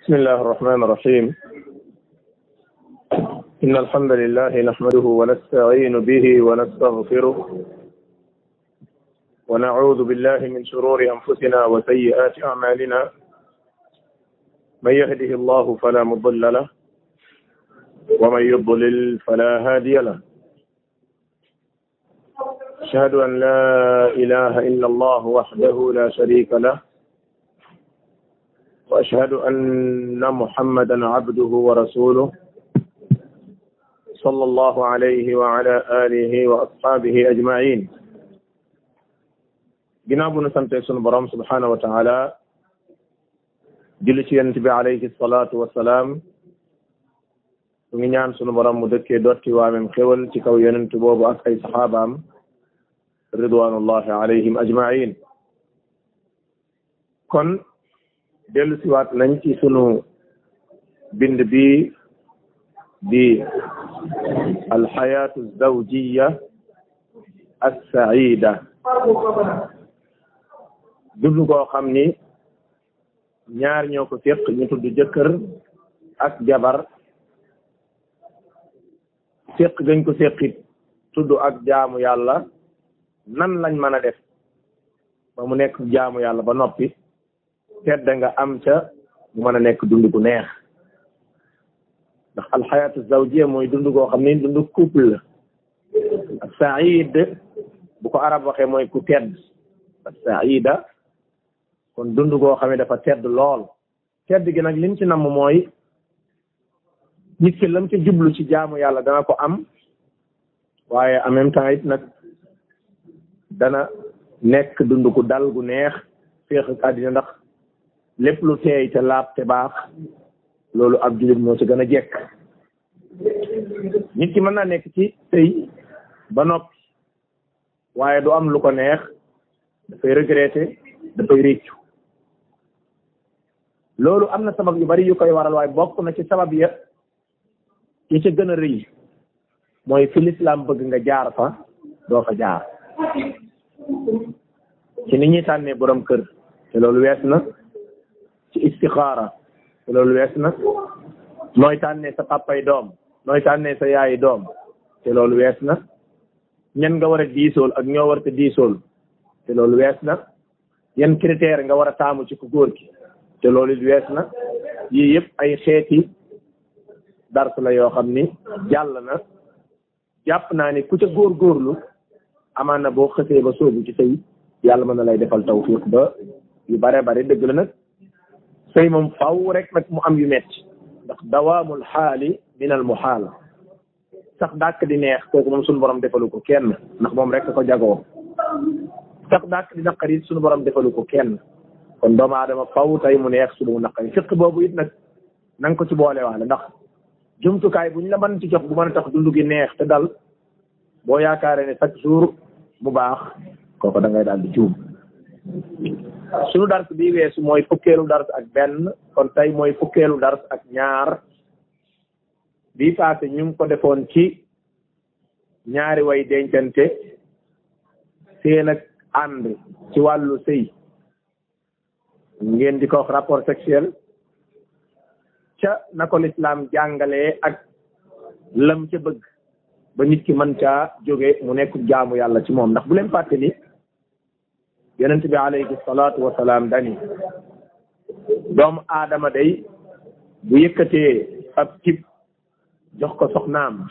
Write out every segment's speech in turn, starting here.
بسم الله الرحمن الرحيم إن الحمد لله نحمده ونستعين به ونستغفره ونعوذ بالله من شرور أنفسنا وسيئات أعمالنا من يهده الله فلا مضل له ومن يضلل فلا هادي له أشهد أن لا إله إلا الله وحده لا شريك له وأشهد أن محمدا عبده ورسوله صلى الله عليه وعلى آله وأصحابه أجمعين ginnaaw bu nu sante sunu borom subhanahu wa taala julli ci yonent bi alayhi salaatu wasalaam mu ngi ñaan sunu borom mu dëkkee dotti waamem xéwal ci kaw yonent boobu ak ay saxaabaam ridwanullahi alayhim ajmain kon dellu siwaat nañ ci sunu bind bi di alxayaatu zawjiya assaida dund koo xam ni ñaar ñoo ko séq ñu tudd jëkkër ak jabar séq gañ ko séqit tudd ak jaamu yàlla nan lañ mën a def ba mu nekk jaamu yàlla ba noppi tedd nga am ca mu mën a nekk dund gu neex ndax alxayaatu zawjiya mooy dund goo xam ni dund couple la ak said bu ko arab waxee mooy ku tedd ak saida kon dund goo xam ne dafa tedd lool tedd gi nag lim ci namm mooy nit ki lam ci jublu ci jaamu yàlla dana ko am waaye en même temps it nag dana nekk dund gu dal gu neex féex ak àddina ndax lépp lu teey te laab te baax loolu ab jullit moo ci gën a jekk nit ki mën naa nekk ci sëy ba noppi waaye du am lu ko neex dafay regretter dafay réccu loolu am na sabab yu bari yu koy waral waaye bokk na ci sabab ya yi ca gën a rëy mooy fi lislaam bëgg nga jaar fa doo fa jaar ci ni ñuy tànnee borom kër te loolu wees na ci istixaara te loolu wees na nooy tànnee sa papay doom nooy tànnee sa yaayi doom te loolu wees na ñan nga war a diisool ak ñoo war a diisool te loolu wees na yan critère nga war a taamu ci ku góor gi te loolu wees na yii yëpp ay xeeti dars la yoo xam ni jàll na jàpp naa ni ku ca góorgóorlu amaan na boo xësee ba soobu ci sëy yàlla mën na lay defal tawfiq ba yu bare bare dëgg la nag sëy moom faw rek nag mu am yu metti ndax dawaamul xaali min al muhaal sax dàkk di neex kooku moom suñu borom defalu ko kenn ndax moom rek ko jagoo sax dàkk di naqari suñu borom defalu ko kenn kon doomu aadama faw tey mu neex suba mu naqari fiq boobu it nag na nga ko ci boole waale ndax jumtukaay buñ la mën ci jox bu mën a tax dund gi neex te dal boo yaakaaree ne chaque jour mu baax kooku da ngay daal di juum suñu dars bii weesu mooy fukkeelu dars ak benn kon tey mooy fukkeelu dars ak ñaar bii passé ñu ngi ko defoon ci ñaari way dencante seen ak ànd ci wàllu sëy ngeen di ko wax rapport sexuel ca na ko lislaam jàngalee ak lam ca bëgg ba nit ki mën caa jóge mu nekk jaamu yàlla ci moom ndax bu leen fàtte ni yonent bi alayhi salaatu wasalaam dani doomu aadama day bu yëkkatee ab cib jox ko soxnaam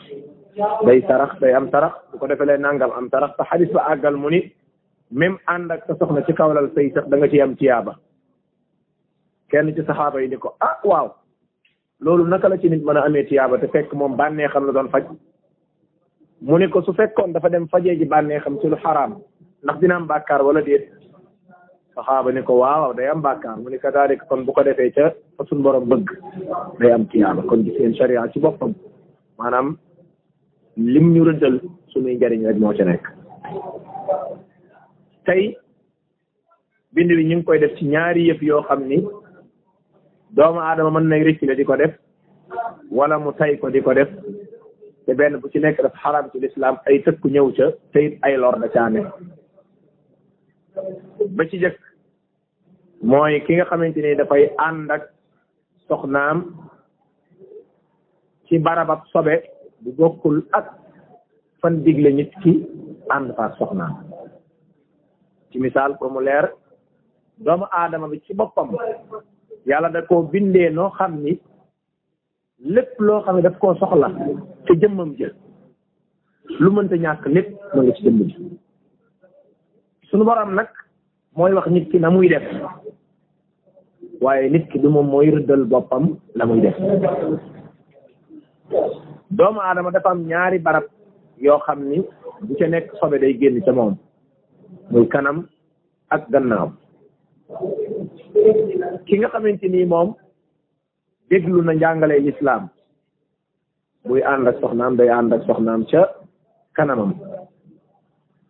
day sarax day am sarax bu ko defee lay nangam am sarax te xadis ba àggal mu ni même ànd ak sa soxna ci kawlal sëy sax da nga ci am tiyaaba kenn ci saxaaba yi ni ko ah waaw loolu naka la ci nit mën a amee tiyaaba te fekk moom bànneexam la doon faj mu ni ko su fekkoon dafa dem fajee ji bànneexam ci lu xaraam ndax dina am bàkkaar wala déet saxaaba ni ko waaw day am bàkkaar mu ni kadaalika kon bu ko defee ca fa suñ borom bëgg day am tiyaaba kon ci seen sharia ci boppam maanaam lim ñu rëddal suñuy njariñ rek moo ci nekk tey bind bi ñu ngi koy def ci ñaari yëf yoo xam ni doomu aadama mën nay rëcc la di ko def wala mu tay ko di ko def te benn bu ci nekk daf xaraam ci lislaam ay tëkku ñëw ca te it ay lor da caa nekk ba ci jëkk mooy ki nga xamante ni dafay ànd ak soxnaam ci barab ak sobe bu bokkul ak fan digle nit ki ànd fa ak soxnaam. ci misaal pour mu leer, doomu aadama bi ci boppam yàlla da koo bindee noo xam ni lépp loo xam ne daf koo soxla te jëmmam jël lu mënta ñàkk lépp mu ngi ci jëmm ji. suñu borom nag mooy wax nit ki na muy def, waaye nit ki du moom mooy rëddal boppam la muy def. doomu aadama dafa am ñaari barab yoo xam ni bu ca nekk sobe day génn ca moom, muy kanam ak gannaaw. ki nga xamante ni moom déglu na njàngale lislaam buy ànd ak soxnaam day ànd ak soxnaam ca kanamam.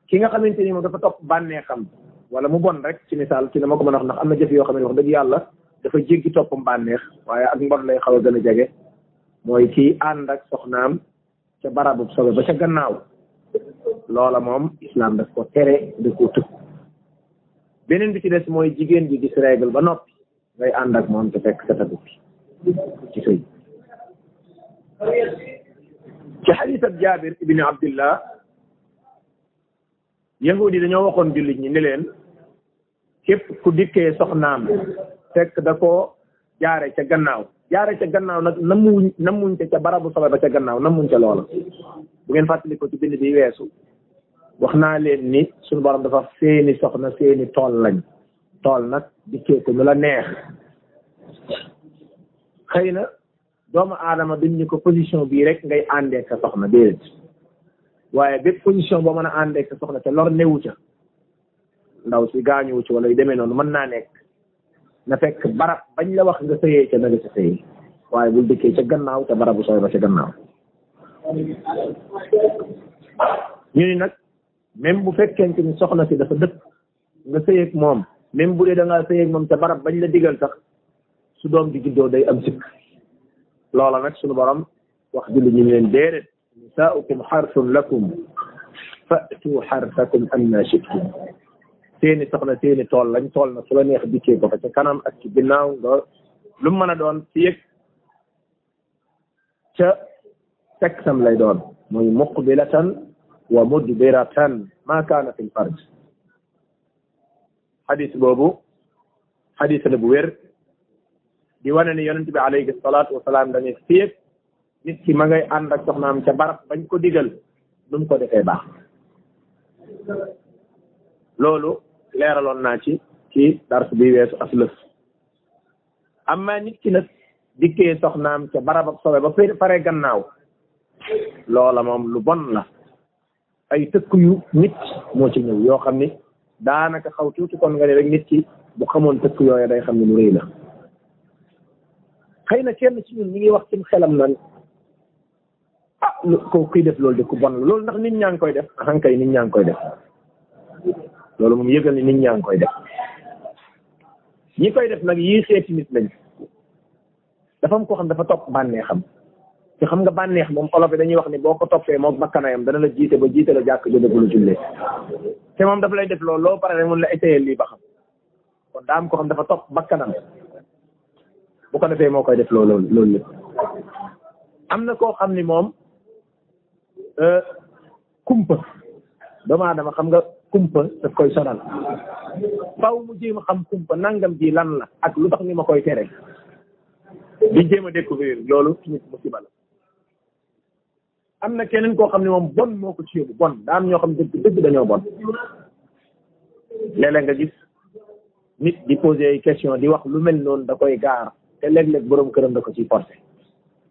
ki nga xamante ni moom dafa topp bànneexam wala mu bon rek, ci misaal ci dama ko mën a wax ndax am na jëf yoo xam ne wax dëgg yàlla dafa jéggi toppam bànneex waaye ak mbon lay xaw a gën a jege, mooy kii ànd ak soxnaam ca barabu sobe ba ca gannaaw. loola moom islam daf ko tere, da ko tëkk. beneen bi ci des mooy jigéen ji gis règle ba noppi ngay ànd ak moom te fekk sa tagut ci sëy. ci xadiis ab Jaabir ibni Abdillah, yahudi yi dañoo waxoon jullit ñi ni leen képp ku dikkee soxnaam fekk da ko jaare ca gannaaw nag namuñ ca barabu sobe ba ca gannaaw namuñ ca loola. bu ngeen fàttali ko ci bind bi weesu wax naa leen ni suñu borom dafa seeni soxna seeni tool lañ. tool nag dikkee ko ñu la neex. xëy na doomu aadama duñ ñu ko position bii rek ngay àndee sa soxna déedéet, waaye bépp position boo mën a àndee sa soxna te lor newu ca, ndaw si gaañuwu ci wala yu demee noonu mën naa nekk, na fekk barab bañ la wax nga sëyee ca na nga ca sëyee, waaye bul dikkee ca gannaaw te barabu sooy ba ca gannaaw. ñu ni nag même bu fekkente ni soxna si dafa dëkk nga sëyeeg moom, même bu dee da ngaa sëyeeg moom ca barab bañ la digal sax, su doom di juddoo day am sikk. loola nag suñu borom wax julli ñu leen déedéet, nisaa'ukum harsun lakum fa'tu harsakum anna shi'tum. seeni soxna seeni tool lañ, tool na su la neex dikkee ko fa ca kanam ak ci ginnaaw nga lu mu mën a doon ci yëg ca seksam lay doon, muy muqbilatan wa mudbiratan ma kaana fil farj. xadis boobu xadis la bu wér di wane ni yonent bi alayhi salaatu wasalaam dañuy féeg nit ki ma ngay ànd ak soxnaam ca barab bañ ko digal nu mu ko defee baax. loolu leeraloon naa ci dars bi weesu aslëf. amma nit ki nag dikkee soxnaam ca barab ak sobe ba pare gannaaw, loola moom lu bon la. ay tëkk yu nit moo ci ñëw yoo xam ni daanaka xaw tuuti kon nga ne rek nit ki bu xamoon tëkk yooyu day xam ne lu rëy la. xëy na kenn ci ñun ñi ngi wax ci xelam nan ko kuy def loolu de ku bon la loolu, ndax nit ñaa ngi koy def ankay nit ñaa ngi koy def. loolu moom yëgal ni nit ñaa ngi koy def. ñi koy def nag yii xeeti nit lañ. dafa am koo xam dafa topp bànneexam te xam nga bànneex moom olof yi dañuy wax ni boo ko toppee moom bakkanayam dana la jiite ba jiite la jàkk jóge bu la jullee, te moom dafa lay def loolu loo pare rek mun la essayé lii ba xam. kon daa am koo xam dafa topp bakkanam, bu ko defee moo koy def loolu lépp. am na koo xam ni moom kumpa, doomu aadama xam nga kumpa daf koy sonal, faw mu jéem a xam kumpa nangam ji lan la ak lu tax ni ma koy tere di jéem a découvrir loolu nit musiba la. am na keneen koo xam ne moom bon moo ko ci yóbbu, bon daa am ñoo xam dëgg dañoo bon. léeg-léeg nga gis nit di poser ay question di wax lu mel noonu da koy gaar, te léeg-léeg borom këram da ko ciy forcé.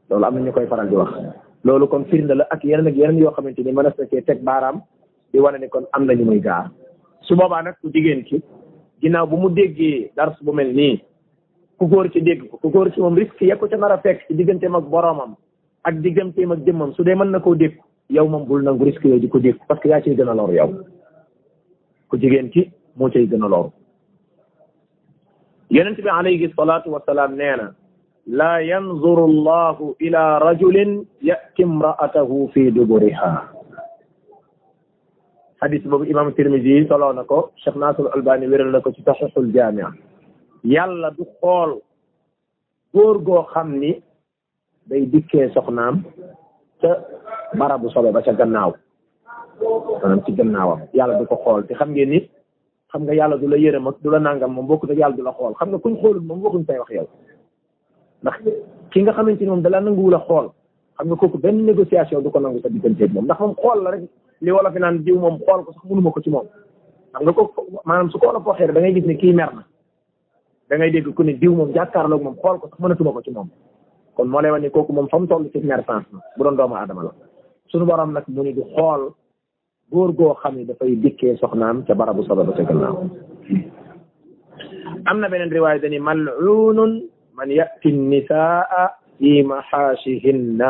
loolu am na ñu koy faral di wax. loolu kon firnde la ak yeneen yoo xamante ni mën a fekkee teg baaraam di wane ni kon am na ñu muy gaar. su boobaa nag ku jigéen ki ginnaaw bu mu déggee dars bu mel nii, ku góor ci dégg ko, ku góor ci moom risque ya ko ca nar a fekk ci digganteem ak boromam ak digganteem ak jëmmam, su dee mën na koo dégg, yow moom bul nangu risque yooyu di ko dégg, parce que yaa ciy gën a loru yow. ku jigéen ki moo cay gën a loru. yonent bi alayhi salaatu wasalaam nee na laa yanzuru allahu ila rajulin yati imraatahu fi duburiha. hadis boobu imam Tirmisi soloo na ko, Cheikh Nasir Albani wéral na ko ci Sahihul Jaami'. yàlla du xool góor goo xam ni day dikkee soxnaam ca barabu sobe ba ca gannaaw maanaam ci gannaawam yàlla du ko xool te xam ngeen ni xam nga yàlla du la yërëm ak du la nangam moom bokkut ak yàlla du la xool xam nga kuñ xoolul moom waxuñ tay wax yow ndax ki nga xamante ni moom da la nanguwul a xool xam nga kooku benn négociation du ko nangu sa digganteeg moom ndax moom xool la rek li wala fi naan diw moom xool ko sax mënuma ko ci moom xam nga kooku maanaam su ko wala waxee da ngay gis ne kii mer na da ngay dégg ku ne diw moom jàkkaarloog moom xool ko sax mënatuma ko ci moom kon moo lay wax ni kooku moom fa mu toll ci mer sens na bu doon doomu aadama la suñu borom nag mu ni du xool góor goo xam ne dafay dikkee soxnaam ca barabu sobe ba ca gannaaw am na beneen riwaaya dani mal'unun man ya'ti nisaa fi maxaashihinna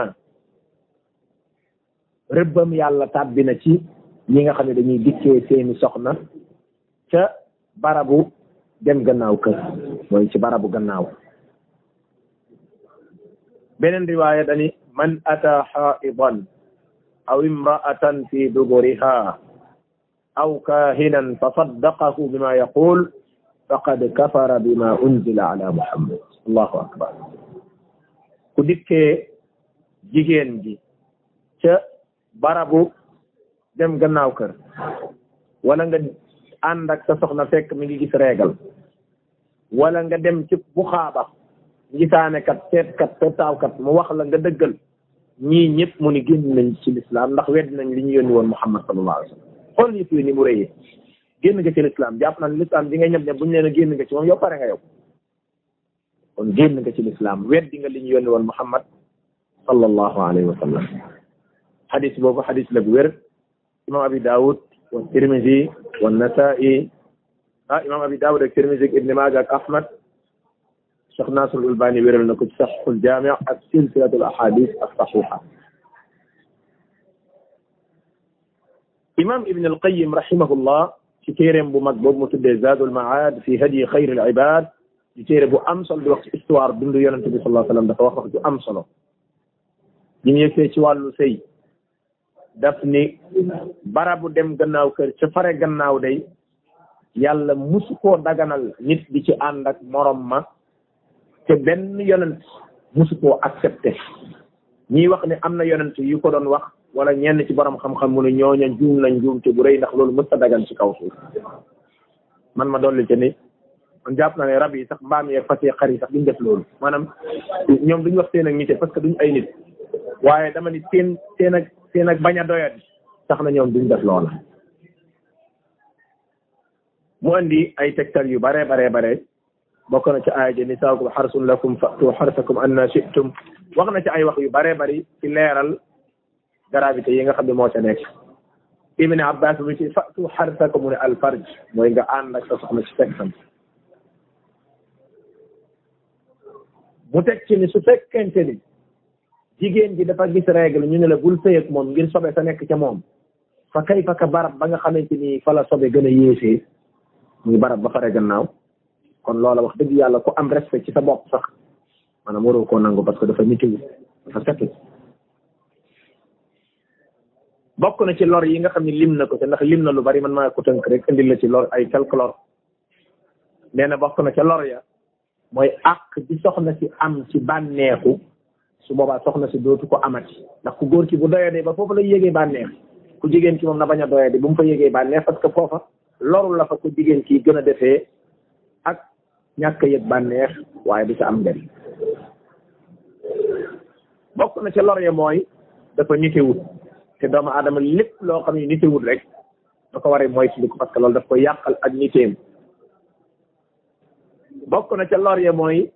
rëbbam yàlla tàbbi na ci ñi nga xam ne dañuy dikkee seeni soxna ca barabu dem gannaaw kër mooy ci barabu gannaaw beneen riwaaya dani man ata xaidan aw imra'atan fi duburiha aw kahinan fa saddaqahu bima yaqul faqad kafara bima unzila ala muhammad allahu akbar ku dikkee jigéen ji ca barabu dem gannaaw kër wala nga ànd ak sa soxna fekk mi ngi gis reegal wala nga dem ci buxaaba gisaane kat seetkat pettaawkat mu wax la nga dëggal ñii ñëpp mu ni génn nañ ci lislaam ndax wedd nañ li ñu yónni woon muhammad sallallahu alayhi wa sallam xool yëpp yi ni mu rëyee génn nga ci lislaam jàpp naa ne lislaam bi nga ñëpp ne buñu leen a génn nga ci moom yow pare nga yow kon génn nga ci lislaam weddi nga li ñu yónni woon muhammad sallallahu alayhi wa sallam xadis boobu xadis la bu wér imam abi daawud wa tirmisi wa nasai imam abi daawud ak tirmisi ak ibni maaja ak ahmad cheikh nasrul albani wéral na ko ci saxiixul jaami ak silsilatul ahadis as saxiixa imam ibn alqayim rahimahullah ci téeréem bu mag boobu mu tuddee zadul maad fi hadyi xayril ibad ci téere bu am solo di wax ci histoire dundu yonente bi sallallahu alayhi wa sallam dafa wax ju am solo ñu ngi yëgsee ci wàllu sëy daf ni barabu dem gannaaw kër ca fare gannaaw day yàlla musu koo daganal nit di ci ànd ak morom ma te benn yonent musu koo accepté ñii wax ne am na yonent yu ko doon wax wala ñenn ci borom xam-xam mu ne ñooña juum nañ juum te bu rëy ndax loolu mës a dagan ci kaw suuf man ma dolli ci ni man jàpp naa ne rab yi sax mbaam yeeg fas yeeg xar yi sax duñ def loolu maanaam ñoom duñ wax seen ak nite parce que duñ ay nit waaye dama ni seen ak bañ a doyat tax na ñoom duñ def loola mu andi ay tegtal yu bare bokk na ci aaya ji nisaakum xarsun lakum fa'tu xarsakum anna shi'tum wax na ci ay wax yu bare bari ci leeral gravité yi nga xam ne moo ca nekk ibn abbas bi ci fa'tu xarsakum mu ne alfarj mooy nga ànd ak sa soxna ci sexam mu teg ci ni su fekkente ni jigéen ji dafa gis règle ñu ne la bul sëy ak moom ngir sobe sa nekk ca moom fa kayfa ka barab ba nga xamante ni fa la sobe gën a yéesee muy barab ba fare gannaaw kon loola wax dëgg yàlla ku am respect ci sa bopp sax maanaam waroo koo nangu parce que dafa nitiwu dafa set bokk na ci lor yi nga xam ne lim na ko te ndax lim na lu bari man maa ko tënk rek indil la ci lor ay quelque lor nee na bokk na ca lor ya mooy àq bi soxna si am ci bànneexu su boobaa soxna si dootu ko amati ndax ku góor ki bu doyadee ba foofu lay yégee bànneex ku jigéen ki moom na bañ a doyadee bu mu fa yégee bànneex parce que foofa loru la fa ku jigéen ki gën a defee ak ñàkk yëg bànneex waaye du sa am njariñ bokk na ca lor ya mooy dafa nitewut te doomu aadama lépp loo xam ne nitewut rek da ko waree mooy ci ko parce que loolu daf koy yàqal ak niteem bokk na ca lor ya mooy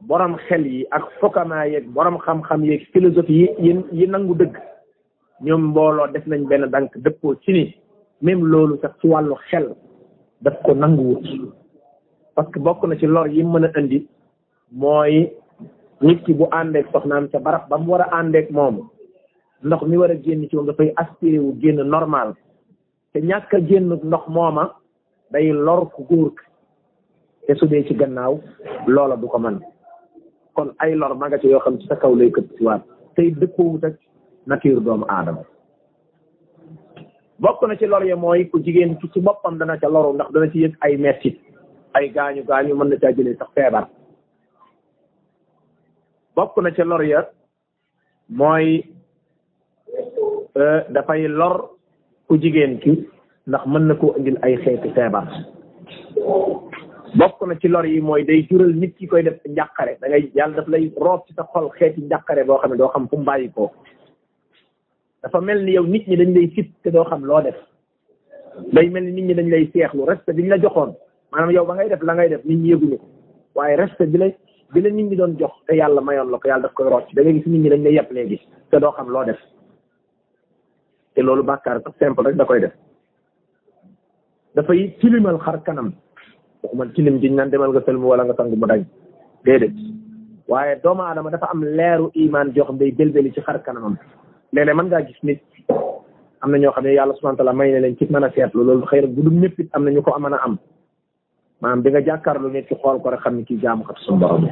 borom xel yi ak fokkamaa yeeg borom xam-xam yeeg philosophie yi nangu dëgg ñoom mbooloo def nañ benn dank dëppoo ci ni même loolu sax ci wàllu xel daf ko nanguwut parce que bokk na ci lor yi mën a indi mooy nit ki bu àndeek soxnaam ca barab ba mu war a àndeek moom ndox mi war a génn ci moom dafay aspiré wu génn normal te ñàkk a génn ndox mooma day lor ku góor te su dee ci gannaaw loola du ko mën kon ay lor ma nga ci yoo xam ci sa kaw lay këpp si waat tey dëppoowut ak nature doomu aadama bokk na ci lor ya mooy ku jigéen ki ci boppam dana ca loru ndax dana ci yëg ay mettit ay gaañu mën na caa jëlee sax feebar bokk na ca lor ya mooy dafay lor ku jigéen ki ndax mën na koo indil ay xeeti feebar. bokk na ci lor yi mooy day jural nit ki koy def njàqare da ngay yàlla daf lay roob ci sa xol xeeti njàqare boo xam ne doo xam fu mu bàyyi ko. dafa mel ni yow nit ñi dañ lay fit te doo xam loo def day mel ni nit ñi dañ lay seexlu respect bi ñu la joxoon maanaam yow ba ngay def la ngay def nit ñi yëguñu ko waaye respect bi la nit ñi doon jox te yàlla mayoon la ko yàlla daf koy rocc da ngay gis nit ñi dañ lay yàpp léegi te doo xam loo def te loolu bàkkaar sax simple rek da koy def. dafay tilimal xar kanam waxuma tilim diñ naan demal nga sëlmu wala nga sangu mu dañ déedéet waaye doomu aadama dafa am leeru iman joo xam day belbeli ci xar kanamam. léeg-léeg mën ngaa gis nit am na ñoo xam ne yàlla subhanahu wa ta'ala may na leen ci mën a seetlu loolu xëy na bu dul ñëpp it am na ñu ko mën a am maanaam bi nga jàkkaarloo nit ci xool ko rek xam ni kii jaamu kat suñu borom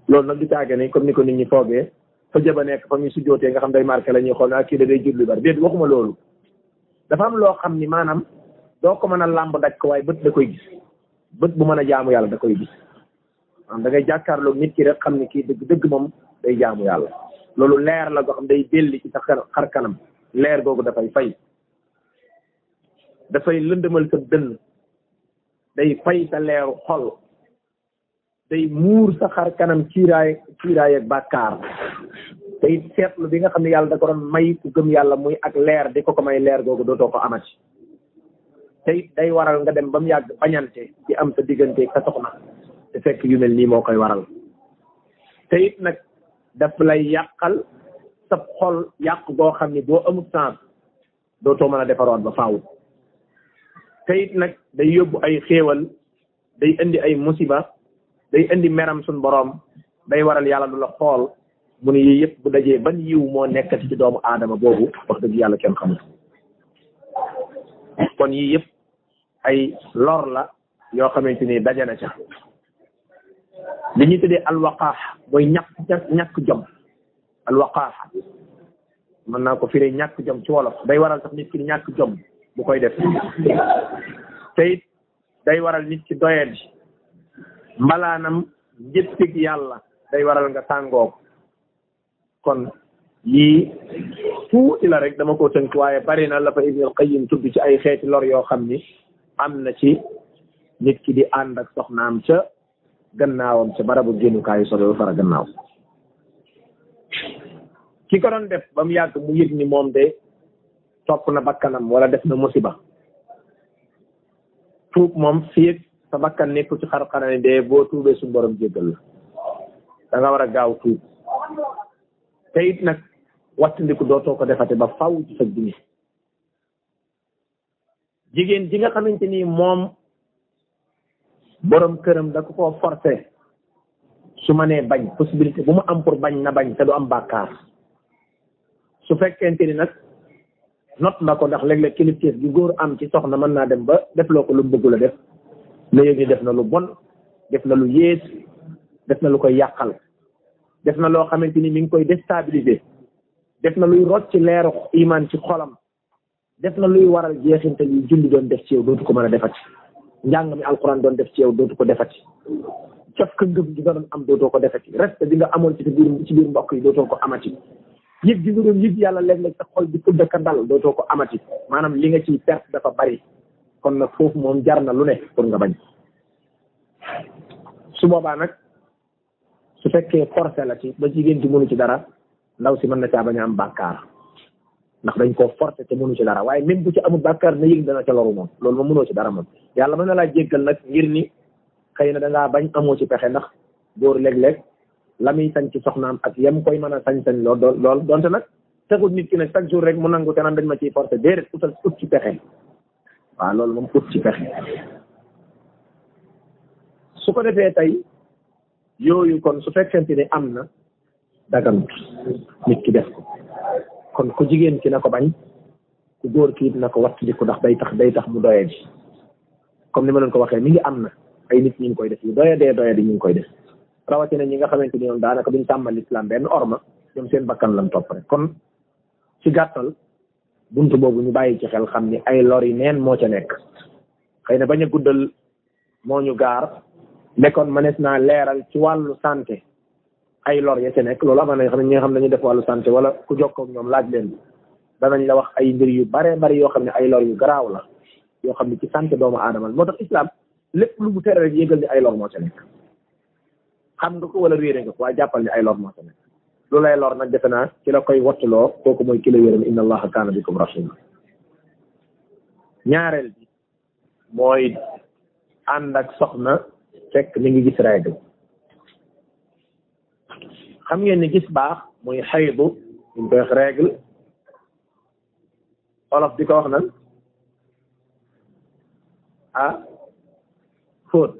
loolu nag du caage ni comme ni ko nit ñi foogee fa jëba nekk fa muy sujjootee nga xam day marqué la ñuy xool ne ak kii da day julli bari déet waxuma loolu dafa am loo xam ni maanaam doo ko mën a làmb daj ko waaye bët da koy gis bët bu mën a jaamu yàlla da koy gis maanaam da ngay jàkkaarloo nit ki rek xam ni kii dëgg moom day jaamu yàlla loolu leer la goo xam day belli ci sa xar kanam leer googu dafay fay dafay lëndëmal sa dënn day fay sa leeru xol day muur sa xar kanam ciiraay ak bàkkaar te it seetlu bi nga xam ne yàlla da ko doon may ku gëm yàlla muy ak leer di ko may leer googu dootoo ko amati te it day waral nga dem ba mu yàgg bañante ci am sa diggante sa soxna te fekk yu mel nii moo koy waral te it nag daf lay yàqal sa xol yàq boo xam ni boo amul sens dootoo mën a defaroon ba faaw te it nag day yóbbu ay xéewal day indi ay musiba day indi meram suñ boroom day waral yàlla du la xool mu ne yii yëpp bu dajee ban yiw moo nekkati ci doomu aadama boobu wax dëgg yàlla kenn xamul kon yii yëpp ay lor la yoo xamante ni daje na ca li ñuy tuddee alwaqaax mooy ñàkk jom alwaqaax mën naa ko firee ñàkk jom ci wolof day waral sax nit ki di ñàkk jom bu koy def te it day waral nit ki doyadi mbalaanam njëttig yàlla day waral nga tàngoo kon yii tuuti la rek dama ko tënk waaye bari na la fa Ibnul Qayyim tudd ci ay xeeti lor yoo xam ni am na ci nit ki di ànd ak soxnaam ca gannaawam ca barabu génnukaayu solo ba fara gannaaw ki ko doon def ba mu yàgg mu yëg ni moom de topp na bakkanam wala def na musiba tuub moom fii sa bakkan nekku ci xar-xarani de boo tuubee suñu borom jéggal la da nga war a gaaw tuub te it nag wattandiku dootoo ko defate ba faw ci sa dund jigéen ji nga xamante ni moom borom këram da ko koo forcé su ma nee bañ possibilité bu mu am pour bañ na bañ te du am bàkkaar su fekkente ni nag not na ko ndax léeg-léeg kilifteef gi góor am ci soxna mën naa dem ba def loo ko lu bëgg la def na yëg ni def na lu bon def na lu yées def na lu koy yàqal def na loo xamante ni mi ngi koy déstabiliser def na luy rocc ci leeru iman ci xolam def na luy waral jeexintal yu julli doon def ci yow dootu ko mën a defati njàng mi alquran doon def ci yow dootu ko defati cof ka ngëm gi nga doon am dootoo ko defati respect bi nga amoon ci biir mbokk yi dootoo ko amati yëg gi nga doon yëg yàlla léeg-léeg sa xol bi tudd ka dal dootoo ko amati maanaam li nga ciy perte dafa bari kon nag foofu moom jar na lu ne pour nga bañ su boobaa nag su fekkee forcé la ci ba jigéen ci mënu ci dara ndaw si mën na caa bañ a am bàkkaar ndax dañ koo forcé te mënu ci dara waaye même bu ci amul bàkkaar na yëg dana ca loru moom loolu moom mënoo ci dara moom yàlla mën na laa jéggal nag ngir ni xëy na dangaa bañ amoo ci pexe ndax góor léeg-léeg la muy sañ ci soxnaam ak yem koy mën a sañ-sañ lool donte nag tegul nit ki nag chaque jour rek mu nangu te naan dañ ma ciy forcé déedéet ut ci pexe waaw loolu moom ut ci pexe su ko defee tey yooyu kon su fekkente ni am na daganut nit ki def ko kon ku jigéen ki na ko bañ ku góor ki it na ko wattandiku ndax day tax mu doye di comme ni ma leen ko waxee mi ngi am na ay nit ñi ngi koy def yu doye di ñu ngi koy def rawatina ñi nga xamante ni ñoom daanaka duñ tàmmal islam benn orma ñoom seen bakkan lan topp rek kon ci gàttal buntu boobu ñu bàyyi ci xel xam ni ay lor yi neen moo ca nekk xëy na bañ a guddal moo ñu gaar nekkoon mënees naa leeral ci wàllu santé ay lor ya ca nekk loolu am na xam ne ñi nga xam ne dañuy def wàllu santé wala ku jokkoo ak ñoom laaj leen danañ la wax ay mbir yu bare bari yoo xam ne ay lor yu garaaw la yoo xam ne ci santé doomu aadama la moo tax islam lépp lu mu tere rek yëgal ni ay lor moo ca nekk xam nga ko wala réere nga ko waaye jàppal ni ay lor moo ca nekk lu lay lor nag defe naa ci la koy wattuloo kooku mooy ki la yërëm inna allaha kaana bikum rahima ñaareel bi mooy ànd ak soxna fekk mi ngi gis règle xam ngeen ni gis baax muy xaydu ñu koy wax règle olof di ko wax nan fóot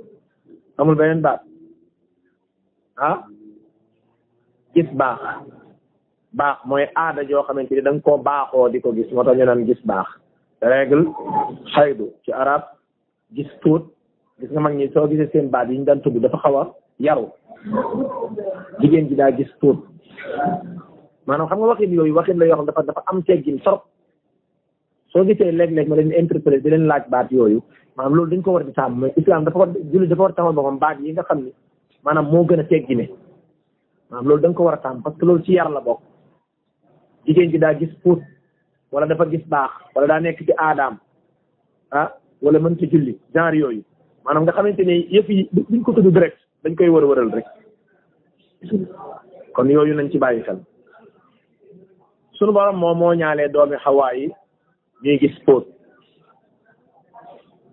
amul beneen baat gis baax baax mooy aada joo xamante ni da nga koo baaxoo di ko gis moo tax ñu naan gis baax règle xaydu ci arab gis fóot gis nga mag ñi soo gisee seen baat yi ñu daan tudd dafa xaw a yaru jigéen ji daa gis fóot maanaam xam nga waxin yooyu waxin la yoo xam dafa am teggin trop soo gisee léeg-léeg ma leen interpréter di leen laaj baat yooyu maanaam loolu dañ ko war di tàmm mooy islam dafa war julli dafa war a tàmmal boppam baat yi nga xam ni maanaam moo gën a teggine maanaam loolu da nga ko war a tàmm parce que loolu ci yar la bokk jigéen ji daa gis fóot wala dafa gis baax wala daa nekk ci aadaam wala mën ci julli genre yooyu maanaam nga xamante ne yëf yi duñ ko tudd direct dañ koy wër-wëral rek kon yooyu nañ ci bàyyi xel sunu borom moom moo ñaalee doomi xawaa yi ñuy gis fóot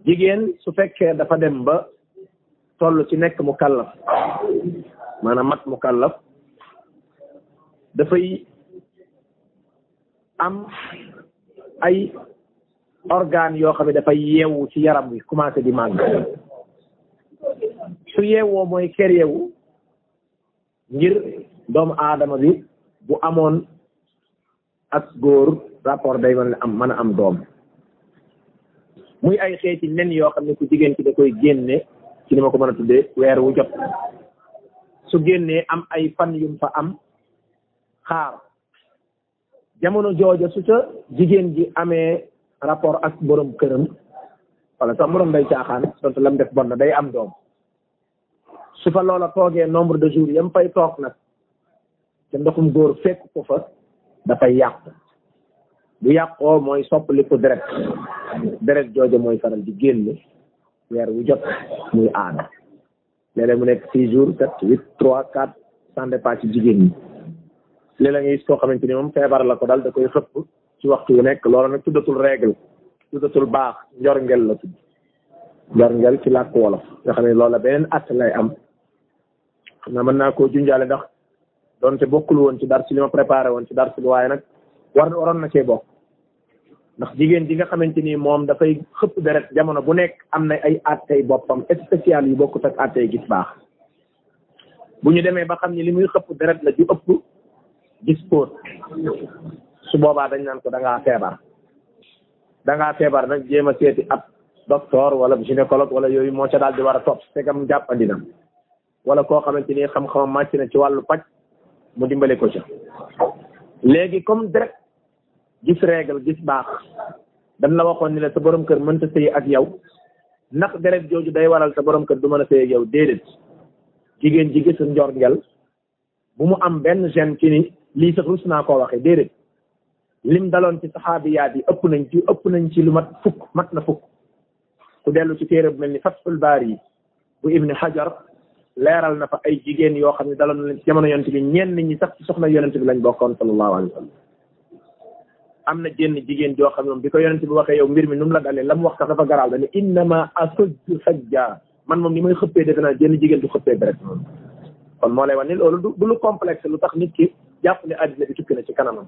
jigéen su fekkee dafa dem ba toll ci nekk mu kallaf maanaam mat mu kallaf dafay am ay organes yoo xam ne dafay yeewu ci yaram wi commencé di màgg su yeewoo mooy kër yeewu ngir doomu aadama bi bu amoon ak góor rapport day mën a am doom muy ay xeeti nen yoo xam ne ku jigéen ci da koy génne ci ni ma ko mën a tuddee weer wu jot su génnee am ay fan yum fa am xaar jamono jooja su ca jigéen ji amee rapport ak borom këram wala sax borom day caaxaan donte lam def bon na day am doom su fa loola toogee nombre de jours yam fay toog nag te ndoxum góor fekk ko fa dafay yàqu bu yàqoo mooy soppali ko deret jooja mooy faral di génn weer wu jot muy aada léeg-léeg mu nekk 6 jours 7 8 3 4 ça dépend ci jigéen ñi léeg-léeg nga gis koo xamante ni moom feebar la ko dal da koy xëpp ci waxtu wu nekk loolu nag tuddatul règle tuddatul baax njorngel la tudd njorngel ci làkk wolof nga xam ne loola beneen at lay am xam naa mën naa koo junjaale ndax doonte bokkul woon ci dar si li ma préparé woon ci dar si bi waaye nag waroon na cee bokk ndax jigéen ji nga xamante ni moom dafay xëpp deret jamono bu nekk am na ay attey boppam spécial yu bokkut ak attey gis baax bu ñu demee ba xam ni li muy xëpp deret la ju ëpp gis póot su boobaa dañ naan ko da ngaa feebar nag jéem a seeti ab docteur wala gynécologue wala yooyu moo ca daal di war a topp tegam jàppandina wala koo xamante ni xam-xamam màcc na ci wàllu paj mu dimbale ko ca léegi comme direct gis règle gis baax dañ la waxoon ni la sa borom kër mënta sëy ak yow ndax deret jooju day waral sa borom kër du mën a sëy ak yow déedéet jigéen ji gis njorngel bu mu am benn gêne ci ni lii sax rus naa koo waxee déedéet lim daloon ci saxaabiyaat yi ëpp nañ ci lu mat na fukk ku dellu ci téere bu mel ni Fathul Baari bu Ibn Hajar leeral na fa ay jigéen yoo xam ne daloon na leen ci jamono yonent bi ñenn ñi sax ci soxna yonent bi lañ bokkoon sallallahu alayhi wa sallam am na jenn jigéen joo xam ne moom bi ko yonent bi waxee yow mbir mi nu mu la dalee la mu wax sax dafa garaaw dañu innama asujju sajja man moom ni may xëppee defe naa jenn jigéen du xëppee deret kon moo lay wax ni loolu du lu complexe lu tax nit ki jàpp ne àddina bi tukki na ci kanamam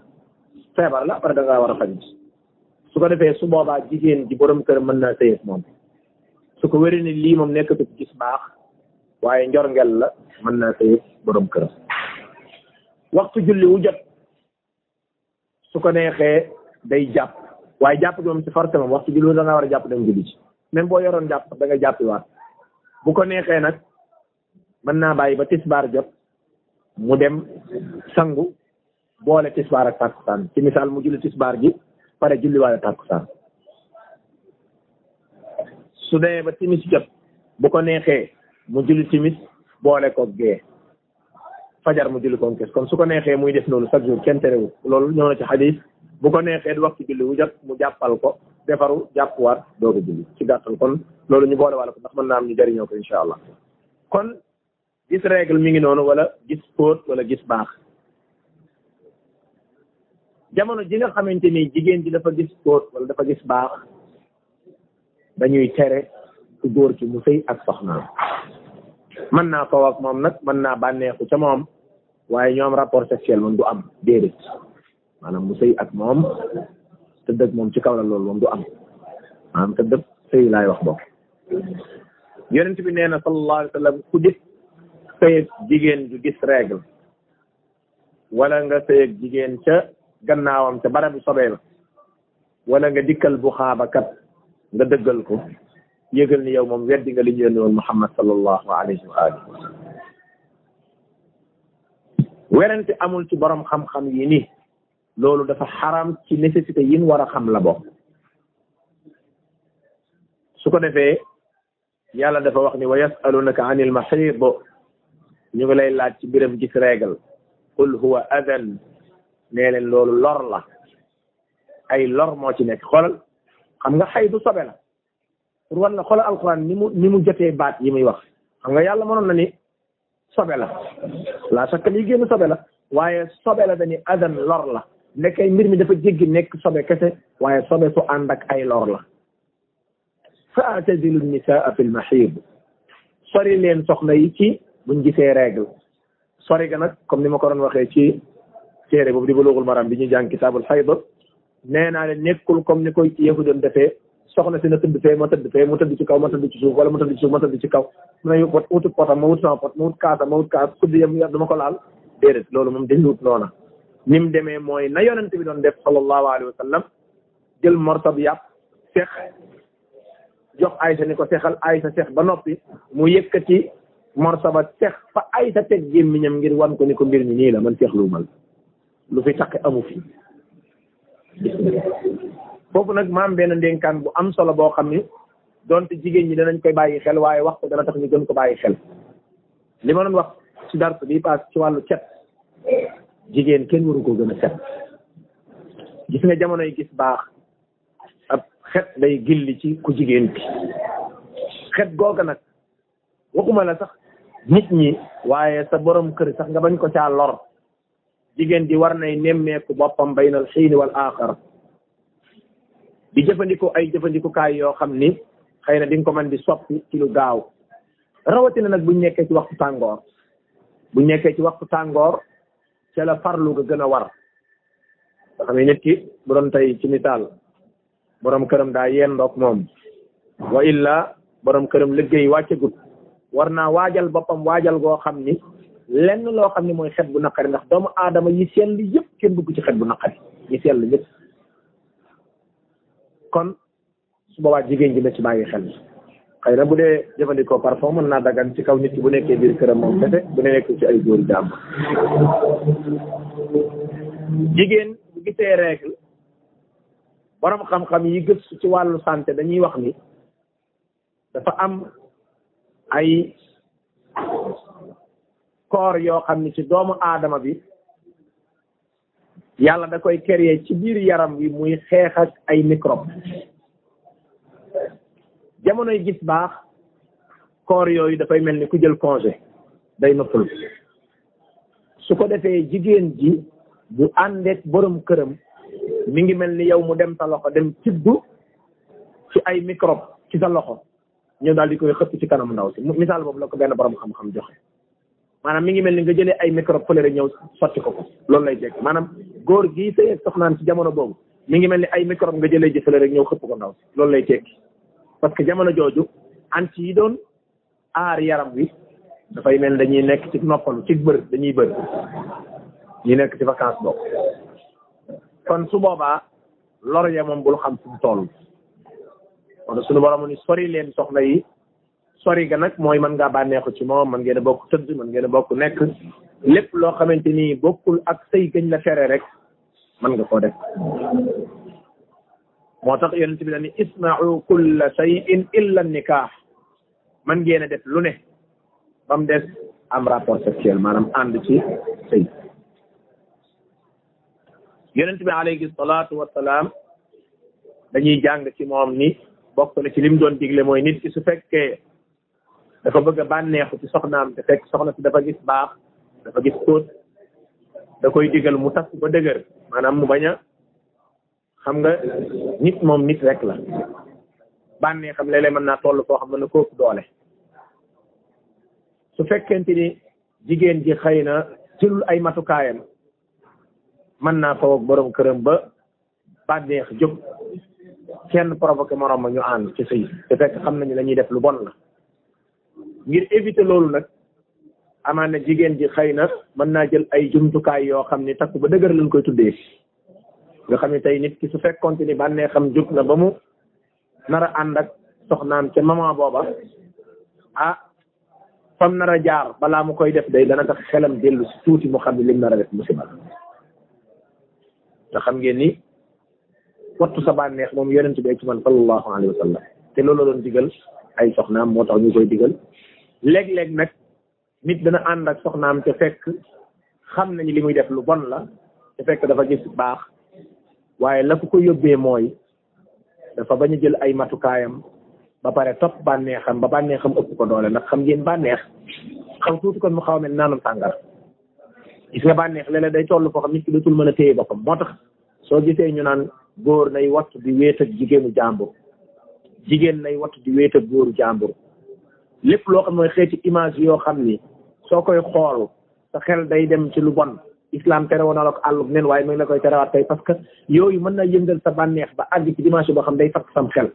feebar la après da ngaa war a faj su ko defee su boobaa jigéen ji borom kër mën naa sëy ak moom su ko wéri ni lii moom nekkatu gis baax waaye njorngel la mën naa sëy ak borom kër waxtu julli wu jot su ko neexee day jàpp waaye jàpp gi moom ci forcé moom waxtu julli da nga war a jàpp dem julli ci même boo yoroon jàpp da nga jàppiwaat bu ko neexee nag mën naa bàyyi ba tisbaar jot mu dem sangu boole tisbaar ak tàkkusaan ci misaal mu julli tisbaar gi pare julli waale tàkkusaan su demee ba timis jot bu ko neexee mu julli timis boole ko gee fajar mu julli ko kes kon su ko neexee muy def loolu chaque jour kenn terewul loolu ñëw na ci xadis bu ko neexee du waxtu julli wu jot mu jàppal ko defaru jàppuwaat dooga julli ci gàttal kon loolu ñu boole wala ko ndax mën naa am ñu jëriñoo ko incha allah kon gis règle mi ngi noonu wala gis póot wala gis baax jamono ji nga xamante ni jigéen ji dafa gis póot wala dafa gis baax dañuy tere ku góor ki mu sëy ak soxnaam mën naa ko ak moom nag mën naa bànneexu ca moom waaye ñoom rapport sexuel moom du am déedéet maanaam mu sëy ak moom tëdd ak moom ci kaw la loolu moom du am maanaam tëdd ak sëy laay wax bokk yonent bi nee na sallallahu alayhi wa sallam ku gis sëy ak jigéen ju gis règle wala nga sëy ak jigéen ca gannaawam ca barabu sobee la wala nga dikkal bu xaabakat nga dëggal ko yëgal ni yow moom weddi nga li ñu yónni woon Muhammad sallallahu alayhi wa alihi wa sallam werante amul ci borom xam-xam yi ni loolu dafa xaram ci nécessité yin war a xam la bokk su ko defee yàlla dafa wax ni wa yasalunaka anil mahid ñu ngi lay laaj ci mbiram gis règle qul huwa adan nee leen loolu lor la ay lor moo ci nekk xoolal xam nga xay du sobe la pour war na xoolal alquran ni mu jotee baat yi muy wax xam nga yàlla mënoon na ni sobe la sakka li génn sobe la waaye sobe la dañuy adan lor la nekkay mbir mi dafa jéggi nekk sobe kese waaye sobe su ànd ak ay lor la fa atazilu nisaa fi lmahid sori leen soxna yi ci buñ gisee règle sori ga nag comme ni ma ko doon waxee ci téere boobu di Bulughul Maram bi ñu jàng kitaabul hayd nee naa leen nekkul comme ni koy ci yëfu doon defee soxna si na tëdd fee ma tëdd fee mu tëdd ci kaw ma tëdd ci suuf wala mu tëdd ci suuf ma tëdd ci kaw mu ne wutut potam ma wut sama pot ma wut kaasam ma wut kaas kudd yam dama ko laal déedéet loolu moom dañ wut noona ni mu demee mooy na yonent bi doon def sallallahu alayhi wa sallam jël morso bi yàpp seex jox Aysa ni ko seexal Aysa seex ba noppi mu yëkkati morso ba seex fa Aysa teg gémmiñam ngir wan ko ni ko mbir mi nii la man seex luumal lu fi taqe amu fi foofu nag maam benn ndénkaan bu am solo boo xam ni donte jigéen ñi danañ koy bàyyi xel waaye wax ko dana tax ñu gën ko bàyyi xel li ma doon wax ci dars bi paas ci wàllu cet jigéen kenn waru ko gën a set gis nga jamonoy gis baax ab xet day gilli ci ku jigéen bi xet googa nag waxuma la sax nit ñi waaye sa borom kër sax nga bañ ko caa lor jigéen di war nay nemmeeku boppam baynal xiini wal aaxar di jëfandikoo ay jëfandikukaay yoo xam ni xëy na di nga ko mën di soppi ci lu gaaw rawatina nag buñ nekkee ci waxtu tàngoor buñ nekkee ci waxtu tàngoor ca la farlu ga gën a war nga xam ne nit ki bu doon tey ci misaal borom këram daa yendoog moom wa illa borom këram liggéey wàccegut war naa waajal boppam waajal goo xam ni lenn loo xam ni mooy xet bu naqari ndax doomu aadama yi sell yëpp kenn bëgg ci xet bu naqari yi sell yëpp kon su boobaa jigéen ji na ci bàyyi xel xëy na bu dee jëfandikoo parfum mën naa dagan ci kaw nit ki bu nekkee biir këram moom kese bu ne nekk ci ay góori jàmm jigéen bu gisee règle borom xam-xam yi gëstu ci wàllu santé dañuy wax ni dafa am ay koor yoo xam ni ci doomu aadama bi yàlla da koy créer ci biir yaram wi muy xeex ak ay microbe jamonoy gis baax koor yooyu dafay mel ni ku jël congé day noppalu su ko defee jigéen ji bu àndeek borom këram mi ngi mel ni yow mu dem sa loxo dem tiddu ci ay microbe ci sa loxo ñëw daal di koy xëpp ci kanam ndaw si misaal boobu la ko benn borom xam-xam joxe maanaam mi ngi mel ni nga jëlee ay microbe fële rek ñëw sotti ko loolu lay teg maanaam góor gii sëy ak soxnaan ci jamono boobu mi ngi mel ni ay microbe nga jëlee ji fële rek ñëw xëpp ko ndaw si loolu lay tekki parce que jamono jooju anti yi doon aar yaram wi dafay mel dañuy nekk ci noppalu ci bër dañuy bër ñi nekk ci vacances boobu kon su boobaa lor ya moom bul xam fu mu toll kon suñu borom ni sori leen soxna yi sori ga nag mooy mën ngaa bànneexu ci moom mën ngeen a bokk tëdd mën ngeen a bokk nekk lépp loo xamante ni bokkul ak sëy gañ la tere rek mën nga koo def moo tax yonent bi dañu isna'u kulla shay'in illa nikah man ngeen a def lu ne ba mu des am rapport sexuel maanaam ànd ci sëy yonent bi alayhi salaatu wasalaam dañuy jàng ci moom ni bokk na ci lim doon digle mooy nit ki su fekkee dafa bëgg a bànneexu ci soxnaam te fekk soxna si dafa gis baax dafa gis kóot da koy digal mu takk ba dëgër maanaam mu bañ a xam nga nit moom nit rek la bànneexam léeg-léeg mën naa toll foo xam ne na kóopu doole su fekkente ni jigéen ji xëy na jëlul ay matukaayam mën naa faw ak borom këram ba bànneex jóg kenn provoqué morom ma ñu ànd ci sëy te fekk xam nañu la ñuy def lu bon la ngir éviter loolu nag amaan na jigéen ji xëy na mën naa jël ay jumtukaay yoo xam ni takk ba dëgër lañ koy tuddee nga xam ne tey nit ki su fekkoonte ni bànneexam jóg na ba mu nar a ànd ak soxnaam ca moment booba ah fam nar a jaar balaa mu koy def day dana tax xelam dellu si tuuti mu xam ne lim nar a def musiba nga xam ngeen ni wattu sa bànneex moom yonent bi ci man sallallahu alayhi wa sallam te loolu doon digal ay soxnaam moo tax ñu koy digal léeg-léeg nag nit dana ànd ak soxnaam te fekk xam nañu li muy def lu bon la te fekk dafa gis baax waaye la ko yóbbee mooy dafa bañ a jël ay matukaayam ba pare topp bànneexam ba bànneexam ëpp ko doole ndax xam ngeen bànneex xaw tuuti kon mu xaw a mel naanum tàngar gis nga bànneex léeg-léeg day toll foo xam nit ki dootul mën a téye boppam moo tax soo gisee ñu naan góor nay wattu di wéet ak jigéenu jàmbur jigéen nay wattu di wéet ak góoru jàmbur lépp loo xam mooy xeeti image yoo xam ni soo koy xool sa xel day dem ci lu bon islam tere woon na la ko àllub nen waaye mu ngi la koy terewaat tey parce que yooyu mën na yëngal sa bànneex ba àgg ci dimension boo xam day fakk sam xel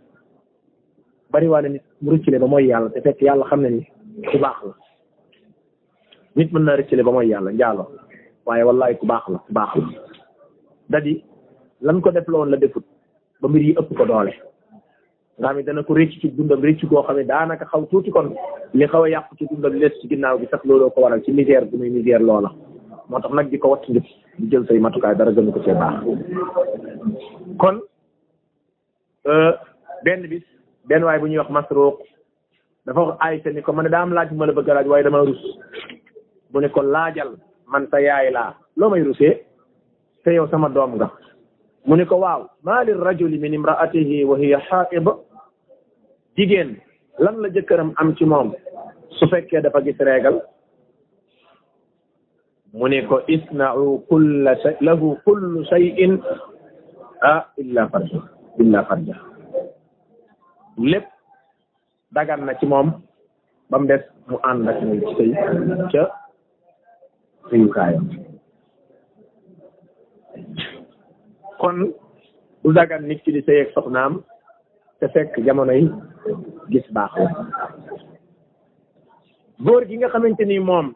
bari waa ne nit mu rëccale ba mooy yàlla te fekk yàlla xam ne ni ku baax la nit mën naa rëccale ba mooy yàlla njaalo waaye wallahi ku baax la dadi lan ko def loon la defut ba mbir yi ëpp ko doole nga xam ne dana ko rëcc ci dundam rëcc koo xam ne daanaka xaw tuuti kon li xaw a yàqu ci dundam lees ci ginnaaw bi sax looloo ko waral ci misère bu muy misère loola moo tax nag di ko wattu njëpp di jël say matukaay dara gënu ko see baax kon benn bis benn waay bu ñuy wax Masruq dafa wax Aysa ni ko man daa am laaj bu ma la bëgg a laaj waaye dama rus bu ne ko laajal man sa yaay laa loo may rusee te yow sama doom nga mu ne ko waaw maa li rajuli min imraatihi wa hiya haa'id jigéen lan la jëkkëram am ci moom su fekkee dafa gis reegal mu ne ko isna'u kulla shay lahu kullu shay'in illa farja lépp dagan na ci moom ba mu des mu ànd ak muy ci sëy ca sëyukaayam kon du dagan nit ki di sëy ak soxnaam te fekk jamonoy gis baax la góor gi nga xamante ni moom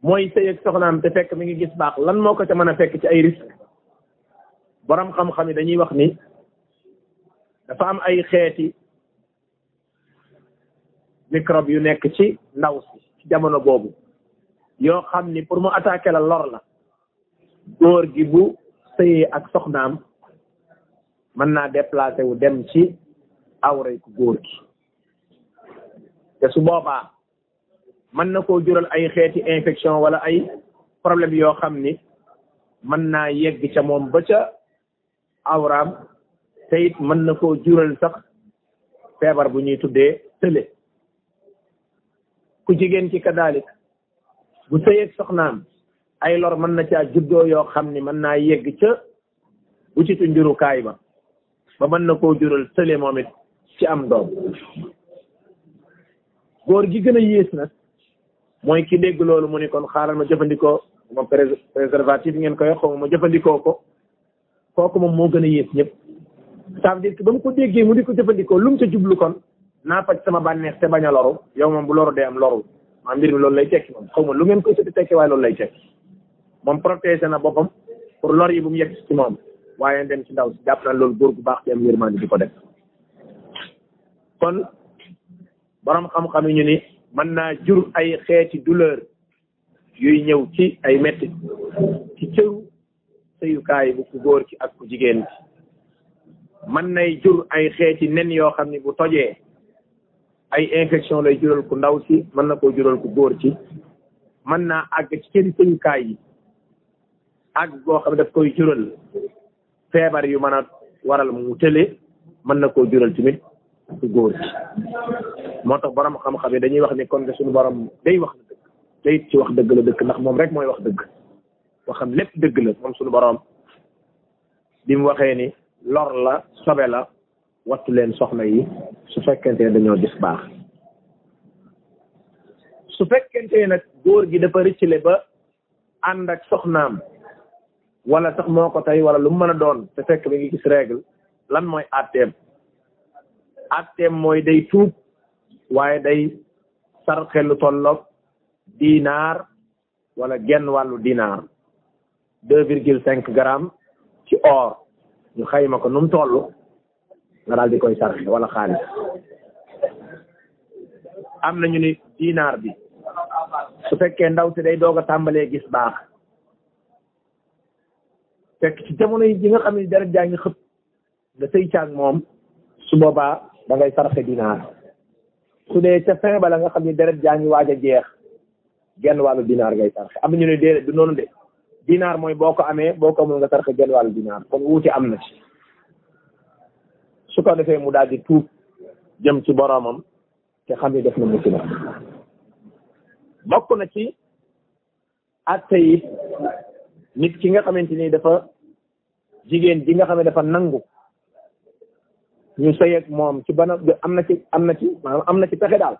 mooy sëy ak soxnaam te fekk mi ngi gis baax lan moo ko ca mën a fekk ci ay risque borom xam-xam yi dañuy wax ni dafa am ay xeeti microbe yu nekk ci ndaw si ci jamono boobu yoo xam ni pour mu attaquer la lor la góor gi bu sëyee ak soxnaam mën naa déplacé wu dem ci awray ku góor gi te su boobaa mën na koo jural ay xeeti infection wala ay problème yoo xam ni mën naa yegg ca moom ba ca awraam te it mën na koo jural sax feebar bu ñuy tuddee tële ku jigéen ci kadalik bu sëyeeg soxnaam ay lor mën na caa juddoo yoo xam ni mën naa yegg ca ucitu njurukaay ba mën na koo jural tële moom it ci am doom góor gi gën a yées nag mooy ki dégg loolu mu ni kon xaaral ma jëfandikoo moom préservatif ngeen koy xaw ma jëfandikoo ko kooku moom moo gën a yées ñëpp ça veut dire que ba mu ko déggee mu di ko jëfandikoo lu mu ca jublu kon naa faj sama bànneex te bañ a loru yow moom bu loru dee am loru maa mbir mi loolu lay tekki moom xaw ma lu ngeen koy sëti tekki waaye loolu lay tekki moom protégé na boppam pour lor yi bu mu yegg ci moom waaye dem ci ndaw si jàpp na loolu góor gu baax ci am yërmande di ko def kon borom xam-xam yi ñu ni mën naa jur ay xeeti douleur yuy ñëw ci ay metti ci cëru sëyukaay bu ku góor ki ak ku jigéen ki mën nay jur ay xeeti nen yoo xam ni bu tojee ay infection lay jural ku ndaw si mën na koo jural ku góor ci mën naa àgg ci seen sëñukaay yi àgg goo xam ne daf koy jural feebar yu mën a waral mu tële mën na koo jural tamit ku góor ci moo tax borom xam-xam yi dañuy wax ni kon de suñu borom day wax dëgg te it ci wax dëgg la dëkk ndax moom rek mooy wax dëgg waxam lépp dëgg la moom suñu borom bi mu waxee ni lor la sobe la wattu leen soxna yi su fekkente ne dañoo gis baax su fekkente ne nag góor gi dafa rëccale ba ànd ak soxnaam wala sax moo ko tey wala lu mu mën a doon te fekk bi ngi gis règle lan mooy atteem mooy day tuub waaye day sarxe lu tolloog dinaar wala genn wàllu dinaar 2,5 grammes ci or ñu xayma ko nu mu toll nga daal di koy sarxe wala xaalis am nañu ni dinaar bi su fekkee ndaw si day doog a tàmbalee gis baax fekk ci jamono yi ji nga xam ne deret jaa ngi xëpp nga sëy caag moom su boobaa da ngay sarxe dinaar su dee ca fin ba la nga xam ne deret jaa ngi waaj a jeex genn wàllu dinaar ngay sarxe am nañu ne déedéet du noonu de dinaar mooy boo ko amee boo ko amul nga sarxe genn wàllu dinaar kon wuute am na ci su ko defee mu daal di tuub jëm ci boromam te xam ni def na mucc na bokk na ci atte yi nit ki nga xamante ni dafa jigéen ji nga xam ne dafa nangu ñu sëy ak moom ci bana am na ci pexe daal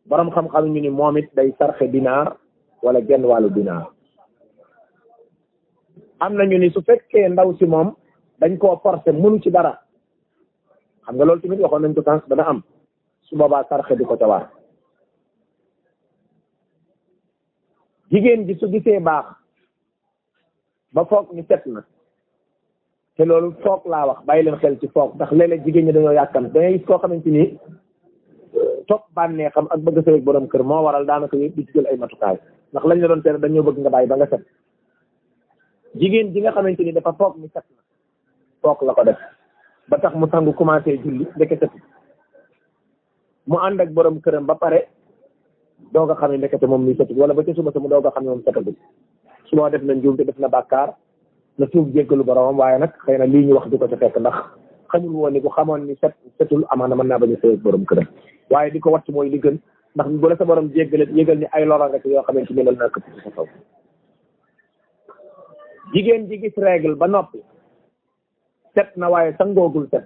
borom xam-xam ñu ni moom it day sarxe dinaar wala genn wàllu dinaar am na ñu ni su fekkee ndaw si moom dañ koo forcer mënu ci dara xam nga loolu tamit waxoon nañ ko tànk dana am su boobaa sarxe di ko ca war jigéen ji su gisee baax ba foog ni set na te loolu foog laa wax bàyyi leen xel ci foog ndax léeg-léeg jigéen ñi dañoo yàkkam dangay gis koo xamante ni topp bànnee xam ak bëgg sëy ak borom kër moo waral daanaka yëpp di ci jël ay matukaay ndax lañ la doon tere dañoo bëgg nga bàyyi ba nga set jigéen ji nga xamante ni dafa foog ni set na foog la ko def ba tax mu sangu commencé julli ndeke set mu ànd ak borom këram ba pare doog a xam ne ndekete moom muy setul wala ba ca suba sa mu doog a xam ne moom setagul su ma def na njuum te def na bàkkaar na tuub jéggalu boromam waaye nag xëy na lii ñu wax di ko ca fekk ndax xamul woon ni bu xamoon ni setul amaana mën naa bañ a sëy ak borom këram waaye di ko wàcc mooy li gën ndax bu la sa borom jéggale yëgal ni ay lora rek yoo xamante ni mel naa këpp ci sa kaw jigéen ji gis règle ba noppi set na waaye sangoogul set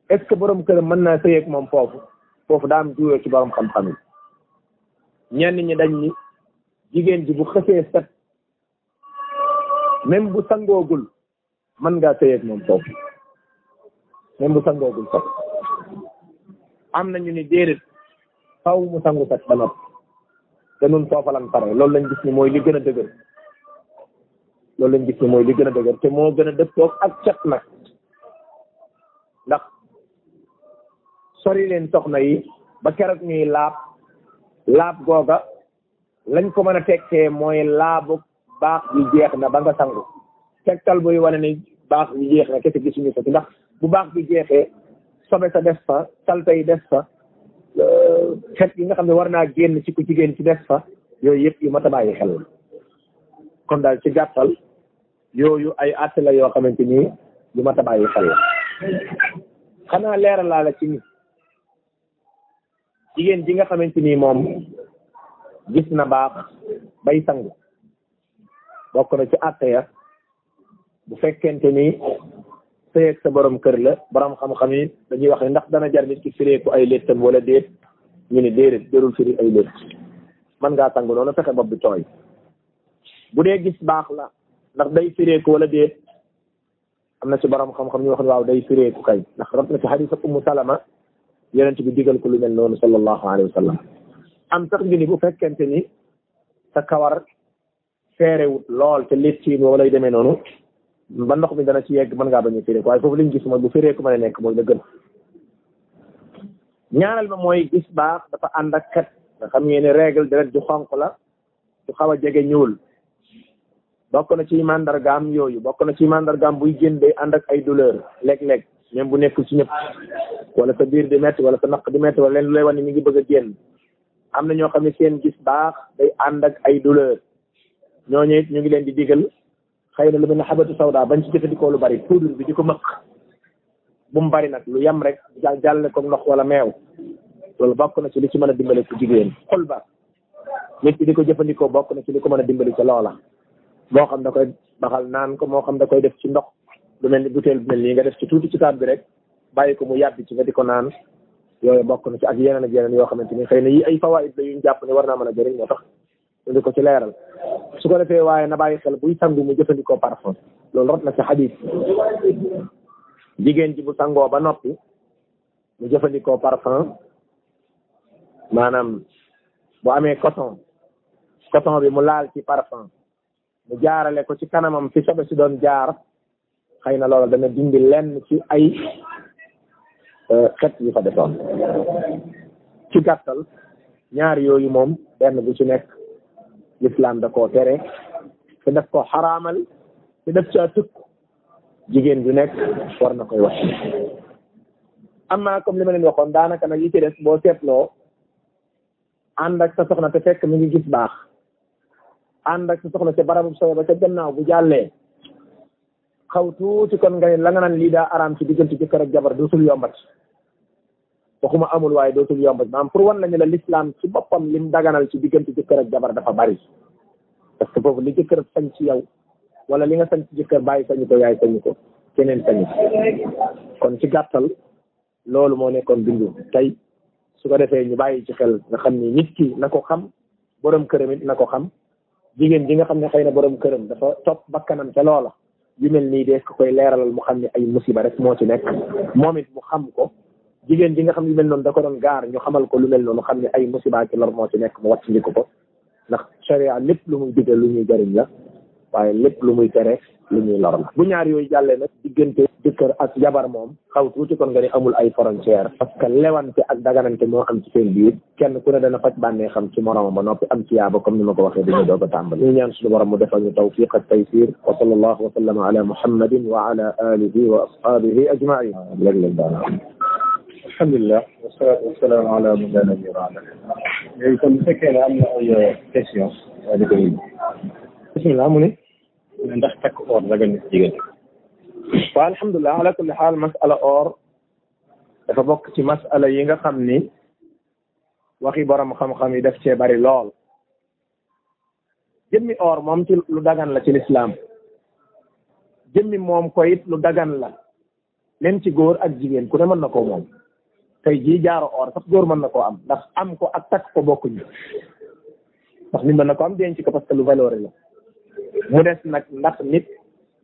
est-ce que borom këram mën naa sëy ak moom foofu daa am juuyoo ci borom xam-xam yi ñenn ñi dañ ni jigéen ji bu xësee set même bu sangoogul mën ngaa sëy ak moom foofu même bu sangoogul set am nañu ni déedéet faw mu sangu set ba noppi te nun foofa lan pare loolu lañ gis ni mooy li gën a dëgër te moo gën a dëppoog ak set nag ndax sori leen soxna yi ba keroog ñuy laab googa lañ ko mën a tekkee mooy laabu baax bi jeex na ba nga sangu tegtal buy wane ni baax bi jeex na kese gisuñu ko ci ndax bu baax bi jeexee sobe sa def fa salte yi def fa xet yi nga xam ne war naa génn ci ku jigéen ci def fa yooyu yëpp yu mat a bàyyi xel la kon daal ci gàttal yooyu ay àtte la yoo xamante ni yu mat a bàyyi xel la xanaa leeralaa la ci ni jigéen ji nga xamante ni moom gis na baax bay sangu bokk na ci àtte ya bu fekkente ni sëy ak sa borom kër la borom xam-xam yi dañuy wax ne ndax dana jar nit ki fireeku ay léttam wala déet ñu ne déedéet jarul firi ay létt man ngaa sangu noonu fexe bopp bi tooy bu dee gis baax la ndax day fireeku wala déet am na ci borom xam-xam ñu wax ne waaw day fireeku kay ndax rab na ci xadiis ak Ummu Salama yonent bi digal ko lu mel noonu sallallahu alayhi wa sallam am sax ñu ni bu fekkente ni sa kawar feerewut lool te létt yi wala yu demee noonu ba ndox mi dana ci yegg mën ngaa bañ a fireeku waaye foofu liñ gis mooy bu fireeku mën a nekk mooy la gën ñaareel ba mooy gis baax dafa ànd ak xet nga xam ngeen ne règle deret ju xonq la du xaw a jege ñuul bokk na ci mandargaam yooyu bokk na ci mandargaam buy génn day ànd ak ay douleur léeg-léeg même bu nekkul ci ñëpp wala sa biir di metti wala sa naq di metti wala leen lu lay wan ni mi ngi bëgg a génn am na ñoo xam ne seen gis baax day ànd ak ay douleur ñooñu it ñu ngi leen di digal xëy na lu mel ne xabatu sawda bañ ci jëfandikoo lu bari poudre bi di ko mëq bu mu bari nag lu yem rek jàlle ko ndox wala meew loolu bokk na ci li ci mën a dimbale ku jigéen xol ba nit ki di ko jëfandikoo bokk na ci li ko mën a dimbali ca loola moo xam da koy baxal naan ko moo xam da koy def ci ndox lu mel ni butéel bu mel nii nga def ci tuuti ci taat bi rek bàyyi ko mu yàbbi ci nga di ko naan yooyu bokk na ci ak yeneen yoo xamante ni xëy na yi ay fawaid la yuñ jàpp ne war naa mën a jëriñ moo tax ñu di ko ci leeral su ko defee waaye na bàyyi xel buy sangu mu jëfandikoo parfum loolu rot na ci xadiis jigéen ji bu sangoo ba noppi mu jëfandikoo parfum maanaam bu amee coton bi mu laal ci parfum mu jaarale ko ci kanamam fi sobe si doon jaar xëy na loolu dana dindi lenn ci ay xet yu fa desoon ci gàttal ñaar yooyu moom benn bu ci nekk l'islam da koo tere te def koo xaraamal te def caa tëkk jigéen ju nekk war na koy wax amma comme li ma leen waxoon daanaka nag yi ci des boo seetloo ànd ak sa soxna te fekk mi ngi gis baax ànd ak sa soxna te barabu sowe ba ca gannaaw bu jàllee xaw tuuti kon nga ne la nga naan lii daa araam ci diggante jëkkër ak jabar dootul yombat waxuma amul waaye dootul yombat maanaam pour wan lañu la l'islam ci boppam lim daganal ci diggante jëkkër ak jabar dafa bari parce que foofu li jëkkër sañ ci yow wala li nga sañ ci jëkkër bàyyi sañu ko yaay sañu ko keneen sañu kon ci gàttal loolu moo nekkoon bindu tey su ko defee ñu bàyyi ci xel nga xam ni nit ki na ko xam borom këram it na ko xam jigéen ji nga xam ne xëy na borom këram dafa topp bakkanam ca loola yu mel nii dees ko koy leeralal mu xam ne ay musiba rek moo ci nekk moom it mu xam ko jigéen ji nga xam yu mel noonu da ko doon gaar ñu xamal ko lu mel noonu xam ne ay musiba ci lor moo ci nekk mu wàcc ndiku ko ndax sharia lépp lu muy digal lu ñuy jëriñ la waaye lépp lu muy tere lu ñuy lor la bu ñaar yooyu jàllee nag diggante jëkkër ak jabar moom xaw tuuti kon nga ne amul ay frontière parce que lewante ak daganante moo am ci seen biir kenn ku ne dana faj bànnee xam ci moromam ba noppi am ci yaaba comme ni ma ko waxee dañuy doog a tàmbali ñu ñaan suñu borom mu defal ñu tawfiq ak taysir wa sallallahu wa sallama ala muhammadin wa ala alihi wa ashabihi ajmain léeg-léeg daana alhamdulilah wasalaatu wasalaamu ala man la nabiyya ba'da léegi kon bu fekkee ne am na ay question waa di ko bismillah mu ne ndax takk or dagan na ci jigéen waaw alhamdulilah ala kulli xaal masala or dafa bokk ci masala yi nga xam ni waxi borom xam-xam yi def cee bari lool jëmmi or moom ci lu dagan la ci lislaam jëmmi moom ko it lu dagan la même ci góor ak jigéen ku ne mën na koo moom tey jii jaaro or sax góor mën na koo am ndax am ko ak takk ko bokkuñu ndax nit mën na ko am denc ko parce que lu valeur la mu des nag ndax nit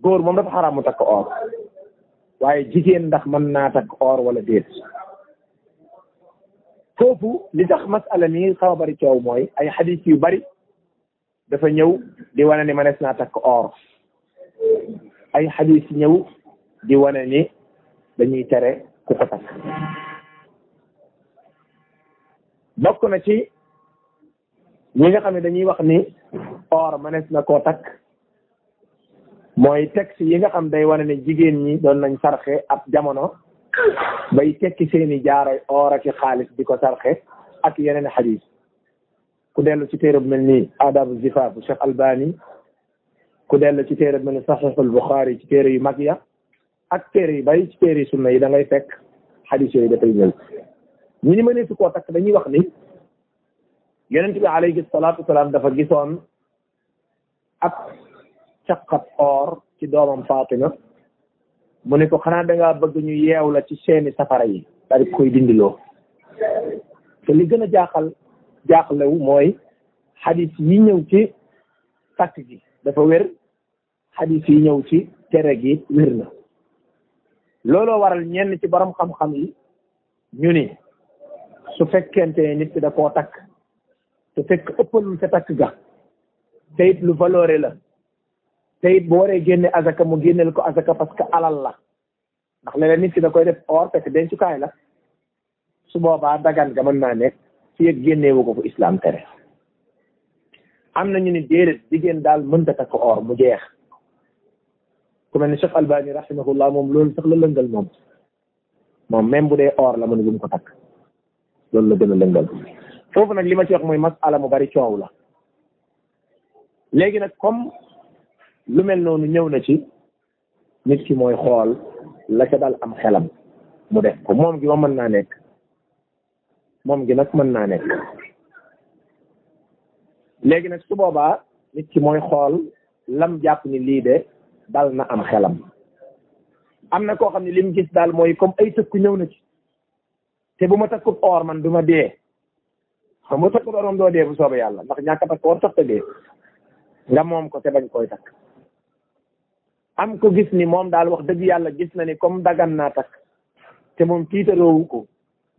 góor moom dafa xaraam mu takk or waaye jigéen ndax mën naa takk or wala déet foofu li tax masala mi xaw a bari coow mooy ay xadis yu bari dafa ñëw di wane ni mënees naa takk or ay xadis ñëw di wane ni dañuy tere ku ko takk bokk na ci ñi nga xam ne dañuy wax ni or mënees na koo takk mooy texte yi nga xam day wane ne jigéen ñi doon nañ sarxe ab jamono bay tekki seeni jaaroy or ak xaalis di ko sarxe ak yeneen xadis ku dellu ci téere bu mel ni adabu zifaaf bu Cheikh Albani ku dellu ci téere bu mel ni Sahihul Bukhari ci téere yu mag ya ak téere yu bari ci téere yu sunna yi da ngay fekk xadis yooyu dafay ñëw ñi ni mënee su koo takk dañuy wax ni yonent bi alayhi salaatu wasalaam dafa gisoon ak caqat or ci doomam Fatima mu ne ko xanaa dangaa bëgg ñu yeew la ci seeni safara yi daal di koy dindiloo te li gën a jaaxlewu mooy xadis yi ñëw ci takk gi dafa wér xadis yi ñëw ci tere gi wér na looloo waral ñenn ci borom xam-xam yi ñu ni su fekkente nit ki da koo takk te fekk ëppalul ca takk ga te it lu valoré la te it bu waree génne azaka mu génneel ko azaka parce que alal la ndax léeg-léeg nit ki da koy def or fekk dencukaay la su boobaa dagan ga mën naa nekk ci yëg génneewu ko fu islam tere am nañu ni déedéet jigéen daal mënta takk or mu jeex ku mel ni Cheikh Albani rahimahullah moom loolu sax la lëngal moom moom même bu dee or la mu ne bu mu ko takk loolu la gën a lëngal foofu nag li ma ci wax mooy masala mu bari coow la léegi nag comme lu mel noonu ñëw na ci nit ki mooy xool la ca dal am xelam mu def ko moom gi ma mën naa nekk moom gi nag mën naa nekk léegi nag su boobaa nit ki mooy xool lam jàpp ni lii de dal na am xelam am na koo xam ne li mu gis daal mooy comme ay tëkku ñëw na ci te bu ma takkut or man du ma dee xam nga takkut or moom doo dee bu soobee yàlla ndax ñàkk a takk or tax te dee nga moom ko te bañ koy takk am ko gis ni moom daal wax dëgg yàlla gis na ni comme dagan naa takk te moom tiitaroowu ko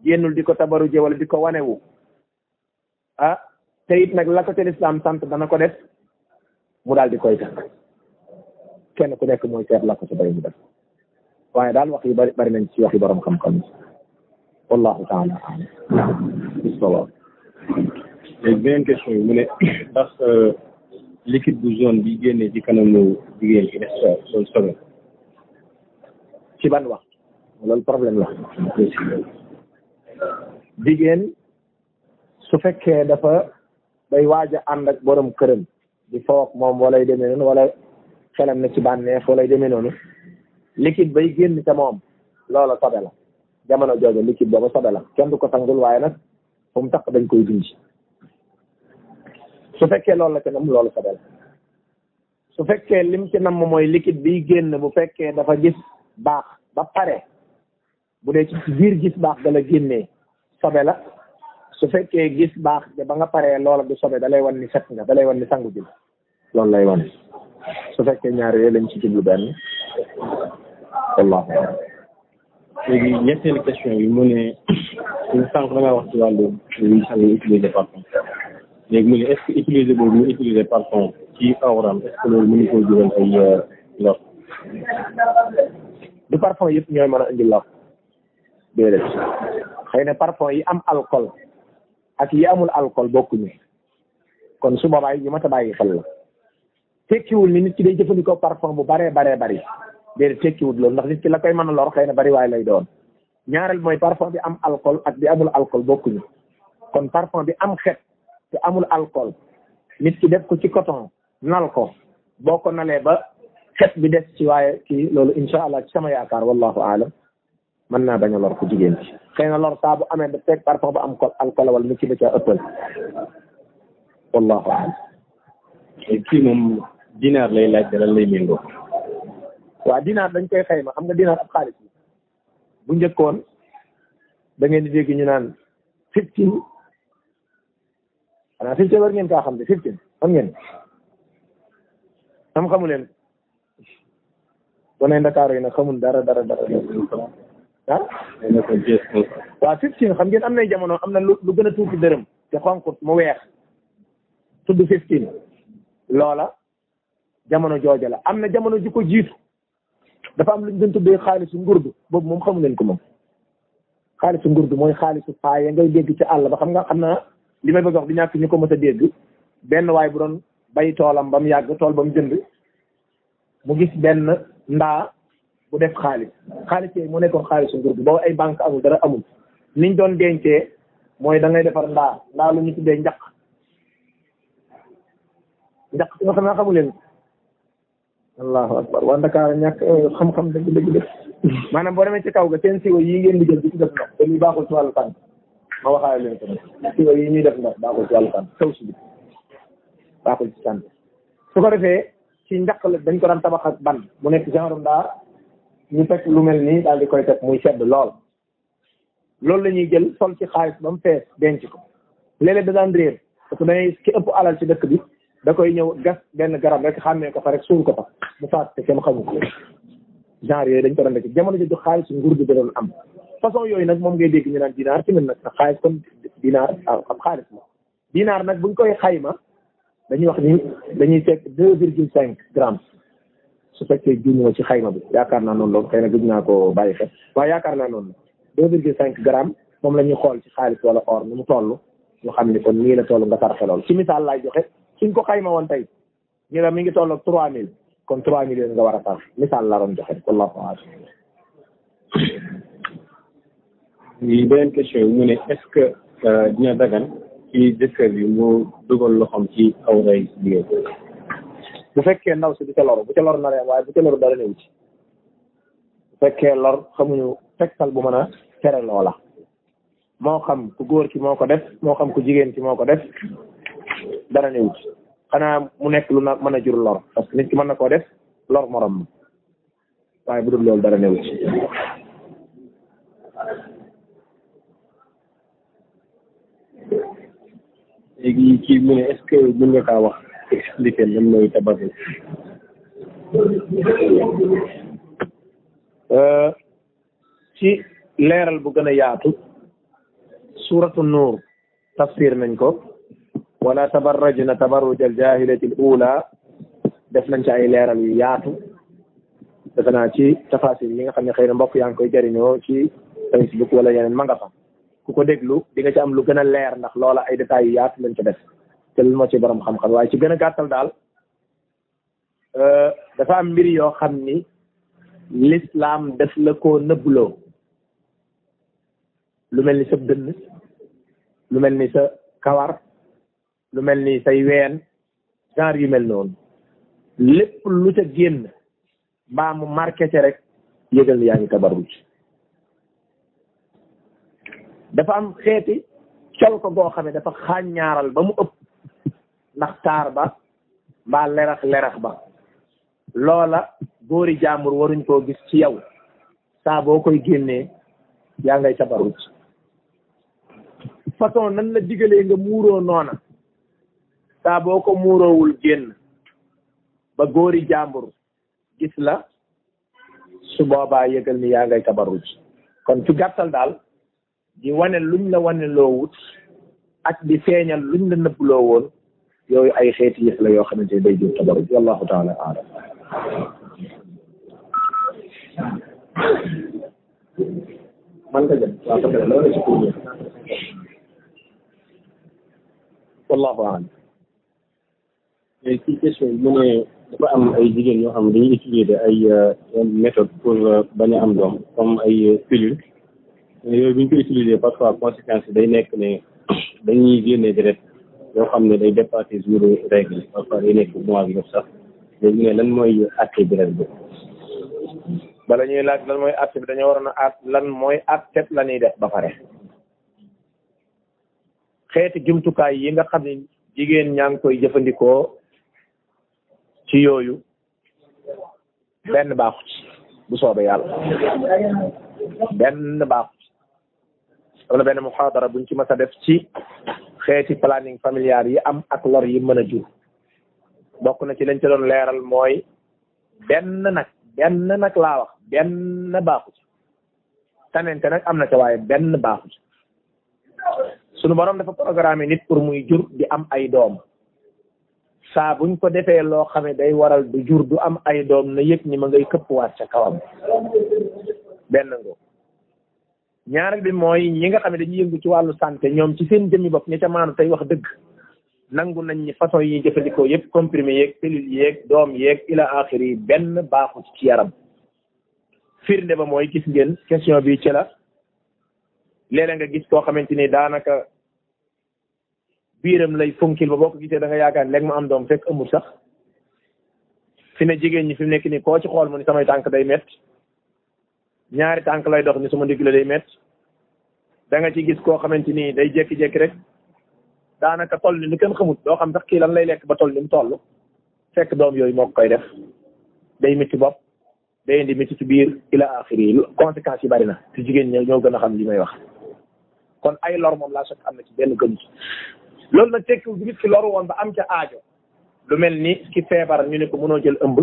génnul di ko tabaruje wala di ko wanewu ah te it nag la ko ca lislaam sant dana ko def mu daal di koy takk kenn ku nekk mooy seet la ko ca bari mu def waaye daal wax yu bari nañ ci wax yu borom xam-xam wallahu taala alam léegi beneen question yi mu ne ndax liquide bu jaune bi génnee ci kanamu jigéen gi def loolu sobe ci ban wax loolu problème la jigéen su fekkee dafa day waaj a ànd ak borom këram di foog moom walay demee noonu wala xelam na ci bànneex walay demee noonu liquide bay génn ca moom loola sobe la jamono jooju liquide booba sobe la kenn du ko sangul waaye nag fu mu tax dañ koy dindi su fekkee loolu la ca nam loolu sobe la su fekkee lim ci nam mooy liquide biy génn bu fekkee dafa gis baax ba pare bu dee ci biir gis baax da la génnee sobe la su fekkee gis baax ba nga paree loola du sobe da lay wan ni set nga da lay wan ni sangu jël loolu lay wan su fekkee ñaar yooyu lañ ci jublu benn wallahu léegi ñetteelu question yi mu ne ñu sànq da ngaa wax ci wàllu ñu sang utiliser parfum léegi mu ne est-ce que utiliser boobu ñu utiliser parfum ci awram est-ce que loolu mënu koo jural ay lor du parfum yëpp ñooy mën a indi lor déedéet xëy na parfum yi am alcool ak yi amul alcool bokkuñu kon su boobaa yi ñu mat a bàyyi xel la tekkiwul ni nit ki day jëfandikoo parfum bu baree bari déedéet tekkiwul loolu ndax nit ki la koy mën a lor xëy na bari waaye lay doon ñaareel mooy parfum bi am alcool ak bi amul alcool bokkuñu kon parfum bi am xet te amul alcool nit ki def ko ci coton nal ko boo ko nalee ba xet bi des ci waaye kii loolu insha allah ci sama yaakaar wallahu aalam mën naa bañ a lor ko jigéen ci xëy na lor saa bu amee da fekk parfum ba am alcool wala nit ki da caa ëppal wallahu aalam kii moom dinaar lay laaj lan lay méngoo waaw dinaar dañ koy xayma xam nga dinaar ab xaalis bi bu njëkkoon da ngeen di dégg ñu naan 15 xanaa 15 war ngeen kaa xam ne 15 xam ngeen xamu leen wane Ndakaaru yi nag xamul dara ah waaw 15 xam ngeen am nay jamono am na lu gën a tuuti dërëm te xonqut mu weex tudd 15 loola jamono jooja la am na jamono ji ko jiitu dafa am lu ñu doon tuddee xaalisu ngurdu boobu moom xamu leen ko moom xaalisu ngurdu mooy xaalisu paaye ngay dégg ci àll ba xam naa li may bëgg wax di ñàkk ñu ko mës a dégg benn waay bu doon bay toolam ba mu yàgg tool ba mu jënd mu gis benn ndaa bu def xaalis yooyu mu nekkoon xaalisu ngurdu boobu ay banque amul dara amul niñ doon dencee mooy da ngay defar ndaa lu ñu tuddee njaq nga xam naa xamu leen allahu akbar waa Dakar ñàkk xam-xam dëgg maanaam boo demee ci kaw ga seen siwo yi ngeen di jël di ci def ndox te lii baaxul ci wàllu tànk ma waxaale leen ko nag siwo yi ñuy def ndox baaxul ci wàllu tànk kaw si bi baaxul ci tànk su ko defee ci njaq la dañ ko daan tabax ak ban mu nekk genre ndaa ñu fekk lu mel nii daal di koy teg muy sedd lool loolu la ñuy jël sol ci xaalis ba mu fees denc ko léeg-léeg da daan réer parce que dañuy ki ëpp alal ci dëkk bi da koy ñëw gas benn garab rek xàmmee ko fa rek suul ko fa mu faat te kenn xamu ko genre yooyu dañ ko doon def ci jamono jooju xaalis nguur gi da doon am façon yooyu nag moom ngay dégg ñu naan dinaar ci mën nag ndax xaalis kon dinaar ab xaalis la dinaar nag buñ koy xayma dañuy wax ni dañuy fekk 2,5 grammes su fekkee juñoo ci xayma bi yaakaar naa noonu loolu xëy na gëj naa ko bàyyi xel waaye yaakaar naa noonu 2,5 grammes moom la ñuy xool ci xaalis wala or nu mu toll ñu xam ni kon nii la toll nga sarxe lool ci misaal laay joxe suñ ko xayma woon tey ñu la mi ngi toll ak 3000 kon 3000 nga war a sarxe misaal la doon joxe wallahu a'lam beneen question yi mu ne est-ce que dina dagan ci jëkkër bi mu dugal loxoom ci awray jigéen. bu fekkee ndaw si du ca lor bu ca lor na rek waaye bu ca lor dara newu ci bu fekkee lor xamuñu tegtal bu mën a tere loola moo xam ku góor ki moo ko def moo xam ku jigéen ki moo ko def dara newu ci xanaa mu nekk lu na mën a jur lor parce que nit ki mën na koo def lor morom waaye bu dul loolu dara newu ci. léegi kii mu ne est-ce que mën nga kaa wax expliquer lan mooy tabarruk. ci leeral bu gën a yaatu suratu nuur tafsir nañ ko wala tabarrajna tabarruj al jahilati al ula def nañ ci ay leeral yu yaatu defe naa ci tafasir yi nga xam ne xëy na mbokk yaa ngi koy jëriñoo ci Facebook wala yeneen ma nga fa ku ko déglu di nga ci am lu gën a leer ndax loola ay détails yu yaatu lañ ci def te lu ma ci borom xam-xam waaye ci gën a gàttal daal dafa am mbir yoo xam ni l'islam def la koo nëbbloo lu mel ni sa dënn lu mel ni sa kawar lu mel ni say ween genre yu mel noonu lépp lu ca génn mbaa mu marqué ca rek yëgal ni yaa ngi tabarruj dafa am xeeti col ko goo xam ne dafa xàññaaral ba mu ëpp ndax taar ba mbaa lerax ba loola góori jàmbur waruñ koo gis ci yow saa boo koy génnee yaa ngay tabarruj façon nan la digalee nga muuroo noona saa boo ko muuroowul génn ba góori jàmbur gis la su boobaa yëgal ni yaa ngay tabarruj kon ci gàttal daal di wane luñ la wane loowut ak di feeñal luñ la nëbbloo woon yooyu ay xeeti yëf la yoo xamante ne day jur tabarruj wallahu taala aalam. man nga jëm waaw parce que loolu ci pour wallahu aalam. mais ci question bi mu ne dafa am ay jigéen ñoo xam dañuy utiliser ay méthode pour bañ a am doom comme ay pilule yooyu bu ñu ko utiliser parfois conséquence yi day nekk ne dañuy génne deret yoo xam ne day dépasser jour règle parfois day nekk mois bi sax léegi ne lan mooy àtte deret bi. bala ñuy laaj lan mooy àtte bi dañoo waroon a àtt lan mooy àtte la ñuy def ba pare xeeti jumtukaay yi nga xam ne jigéen ñaa ngi koy jëfandikoo ci yooyu benn baaxut bu soobee yàlla benn baaxut am na benn muhaadara buñ ci mës a def ci xeeti planning familial yi am ak lor yi mën a jur bokk na ci lañ ci doon leeral mooy benn nag laa wax benn baaxut tanente nag am na ca waaye benn baaxut sunu borom dafa programme nit pour muy jur di am ay doom saa buñ ko defee loo xam ne day waral du jur du am ay doom na yëg ni ma ngay këppwaat ca kawam benn ngo ñaareel bi mooy ñi nga xam ne dañuy yëngu ci wàllu santé ñoom ci seen jëmmi bopp ñi ca maanu tey wax dëgg nangu nañ ni façon yi jëfandikoo yëpp comprimé yeeg pilule yeeg doom yeeg ila axiri yi benn baaxu ci yaram firnde ba mooy gis ngeen question bi ci la léeg-léeg nga gis koo xamante ni daanaka biiram lay funkil ba boo ko gisee da nga yaakaar léegi mu am doom fekk amul sax fi ne jigéen ñi fi mu nekk nii koo ci xool mu ni samay tànk day métti ñaari tànk lay dox ni sama ndigg la day métti da nga ci gis koo xamante ni day jékki-jékki rek daanaka toll ni lu kenn xamut doo xam sax kii lan lay lekk ba toll ni mu toll fekk doom yooyu moo ko koy def day métti bopp day indi métti ci biir ila axiri yi conséquences yi bari na te jigéen ñi ñoo gën a xam li may wax kon ay lor moom laa soog am na ci benn gëm ci loolu nag tekkiwul bi nit ki loru woon ba am ca aajo lu mel ni ki feebar ñu ne ko mënoo jël ëmb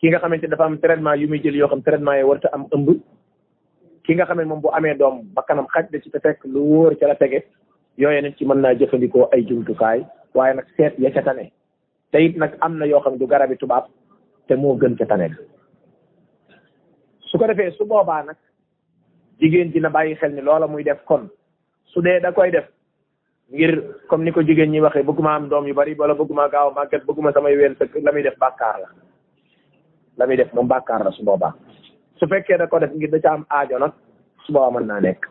ki nga xamante dafa am traitement yu muy jël yoo xam traitement yi warta am ëmb ki nga xam ne moom bu amee doom bakkanam xaj da ci te fekk lu wóor ca la tege yooyu nit ci mën naa jëfandikoo ay jumtukaay waaye nag seet ya ca tane te it nag am na yoo xam ne du garabi tubaab te moo gën ca tane su ko defee su boobaa nag jigéen dina bàyyi xel ni loola muy def kon su dee da koy def ngir comme ni ko jigéen ñi waxee bëgguma am doom yu bari wala bëgguma gaaw a màgget bëgguma samay ween sëkk la muy def bàkkaar la muy def moom bàkkaar la su boobaa su fekkee da ko def ngir da ca am aajo nag su boobaa mën naa nekk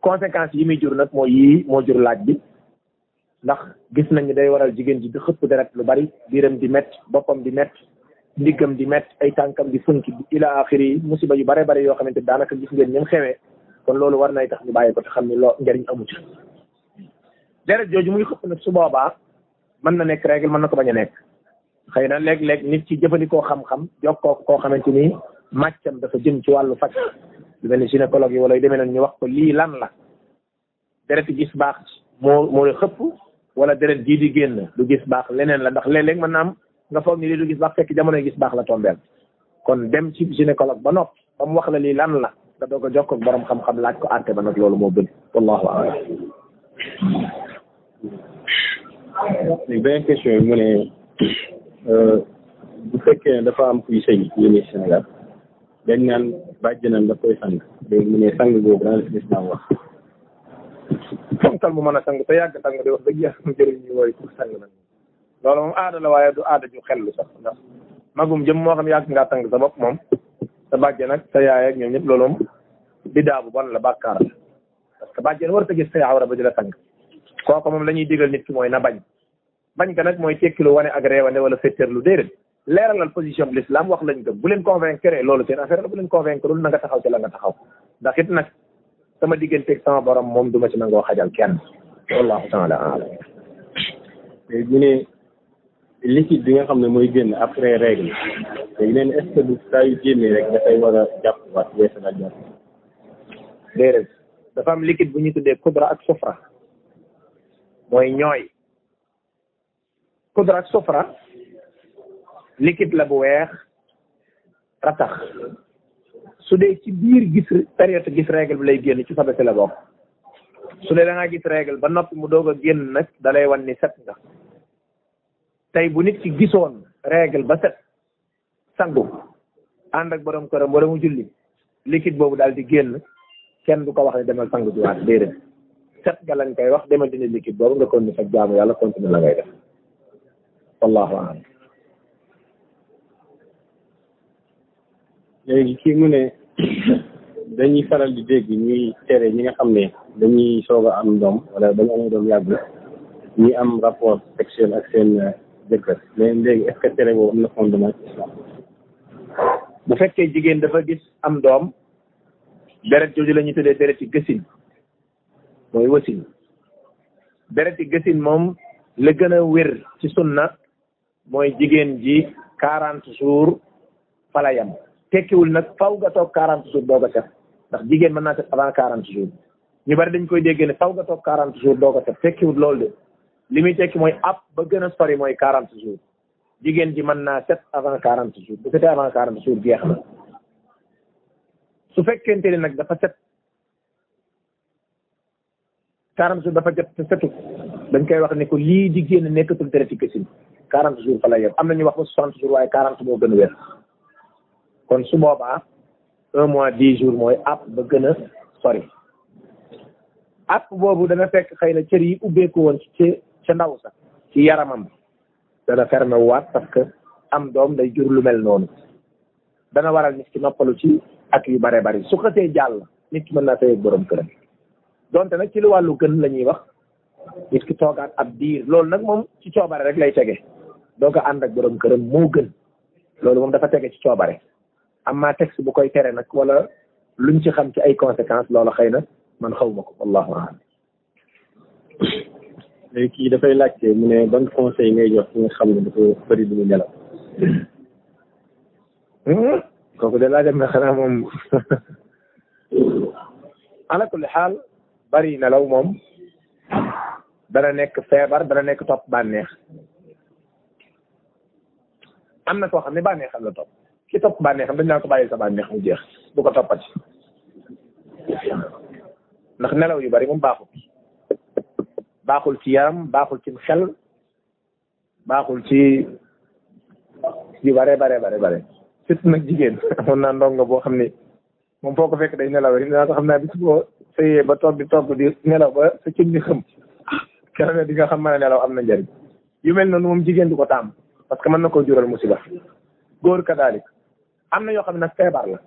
conséquences yi muy jur nag mooy yii moo jur laaj bi ndax gis nañ ni day waral jigéen ji di xëpp deret lu bari biiram di métti boppam di métti ndiggam di métti ay tànkam di funki ila axiri musiba yu bare bare yoo xamante daanaka gis ngeen ñoom xewee kon loolu war nay tax ñu bàyyi ko te xam ni loo njëriñ amu ci deret jooju muy xëpp nag su boobaa mën na nekk règle mën na ko bañ a nekk xëy na léeg-léeg nit ci jëfandikoo xam-xam jokkoo koo xamante ni màccam dafa jëm ci wàllu faj lu mel ni gynécologue yi wala yu demee noonu ñu wax ko lii lan la deret gis baax moo xëpp wala deret jii di génn du gis baax leneen la ndax léeg-léeg mën naa am nga foog ni lii du gis baax fekk jamonoy gis baax la tombeel kon dem ci gynécologue ba noppi ba mu wax la lii lan la nga doog a jokkoo ak borom xam-xam laaj ko àtte ba nag loolu moo gën wallahu a'lam. léegi beneen question yi mu ne bu fekkee dafa am kuy sëy yéen Sénégal dañ naan bàjjanam da koy sang léegi mu ne sang boobu dana la islam wax. fonkal mu mën a sang te yàgg sang di wax dëgg yàlla njëriñ ñu wooy pour sang nag loolu moom aada la waaye du aada ju xellu sax ndax magum jëm moo xam yàgg ngaa sang sa bopp moom sa bàjjan ak sa yaay ak ñoom ñëpp loolu moom bidaa bu bon la bàkkaar la parce que bàjjan war a gis sa awra ba di la sang kooku moom la ñuy digal nit ki mooy na bañ ka nag mooy tekkilu wane ak réewande wala féttéerlu déedéet leeralal position bi l'islam wax lañ gëm bu leen convaincre loolu seen affaire la bu leen convaincre na nga taxaw ci la nga taxaw ndax it nag sama digganteeg sama borom moom duma ci nangoo xajal kenn wallahu taala alam. léegi ñu ne liquide bi nga xam ne mooy génn après règle léegi neen est-ce que du saa yu génnee rek dafay war a jàpp waat weesa la jàpp. déedéet dafa am liquide bu ñuy tuddee kudra ak sufra mooy ñooy kudra ak sufra liquide la bu weex ratax su dee ci biir gis période gis règle bi lay génn ci sabati la bokk su dee da ngaa gis règle ba noppi mu doog a génn nag da lay wan ni set nga tey bu nit ki gisoon règle ba set sangu ànd ak borom këram wala mu julli liquide boobu daal di génn kenn du ko wax ne demal sangu ji waat déedéet set nga lañ koy wax demal dina liquide boobu nga continuer sa jaamu yàlla continuer la ngay def wallahu a'lam. léegi kii mu ne dañuy faral di dégg ñuy tere ñi nga xam ne dañuy soog a am doom wala dañu am doom yàgg ñi am rapport sexuel ak seen jëkkër mais léegi est-ce que tere boobu am na fondement ci islam. bu fekkee jigéen dafa gis am doom deret jooju la ñuy tuddee deret yi gësin mooy wasin deret yi gësin moom la gën a wér ci sunna mooy jigéen ji 40 jours fa la yam tekkiwul nag faw nga toog 40 jours doog a set ndax jigéen mën naa set avant 40 jours ñu bari dañ koy dégg ne faw nga toog 40 jours doog a set tekkiwul loolu de li muy tekki mooy ab ba gën a sori mooy 40 jours jigéen ji mën naa set avant 40 jours bu setee avant 40 jours jeex na su fekkente ni nag dafa set 40 jours dafa jot te setu dañ koy wax ne ko lii di génn nekkatul deret ci gësin 40 jours fa la yem am na ñu wax ba 60 jours waaye 40 moo gën a wér kon su boobaa 1 mois 10 jours mooy app ba gën a sori app boobu dana fekk xëy na cër yi ubbeeku woon ci ca ndaw sax ci yaramam dana fermé waat parce que am doom day jur lu mel noonu dana waral nit ki noppalu ci ak yu bare bari su xasee jàll nit ki mën naa sëy ak borom këram donte nag ci lu wàllu gën la ñuy wax nit ki toogaat ab diir loolu nag moom ci coobare rek lay tege doo ko ànd ak borom këram moo gën loolu moom dafa tege ci coobare amma texte bu koy tere nag wala luñ ci xam ci ay conséquences loolu xëy na man xaw ma ko wallahu a'lam. léegi kii dafay laajte mu ne ban conseil ngay jox ki nga xam ne dafa bëri du mu nelaw. kooku de laa dem na xanaa moom ala kulli xaal bari nelaw moom dana nekk feebar dana nekk topp bànneex am na koo xam ne bànneexam la topp ki topp bànneexam dañ naa ko bàyyi sa bànneex mu jeex bu ko toppati ndax nelaw yu bari moom baaxul ci yaram baaxul ci xel baaxul ci yu bare surtout nag jigéen amoon naa ndongo boo xam ne moom foo ko fekk day nelaw rek dinaa ko xam naa bis boo sëyee ba toog di togg di nelaw ba sa cin ni xëm keroog di nga xam mën a nelaw am na njëriñ yu mel noonu moom jigéen du ko tàmm parce que mën na koo jural musiba góor kadalik am na yoo xam ne nag feebar la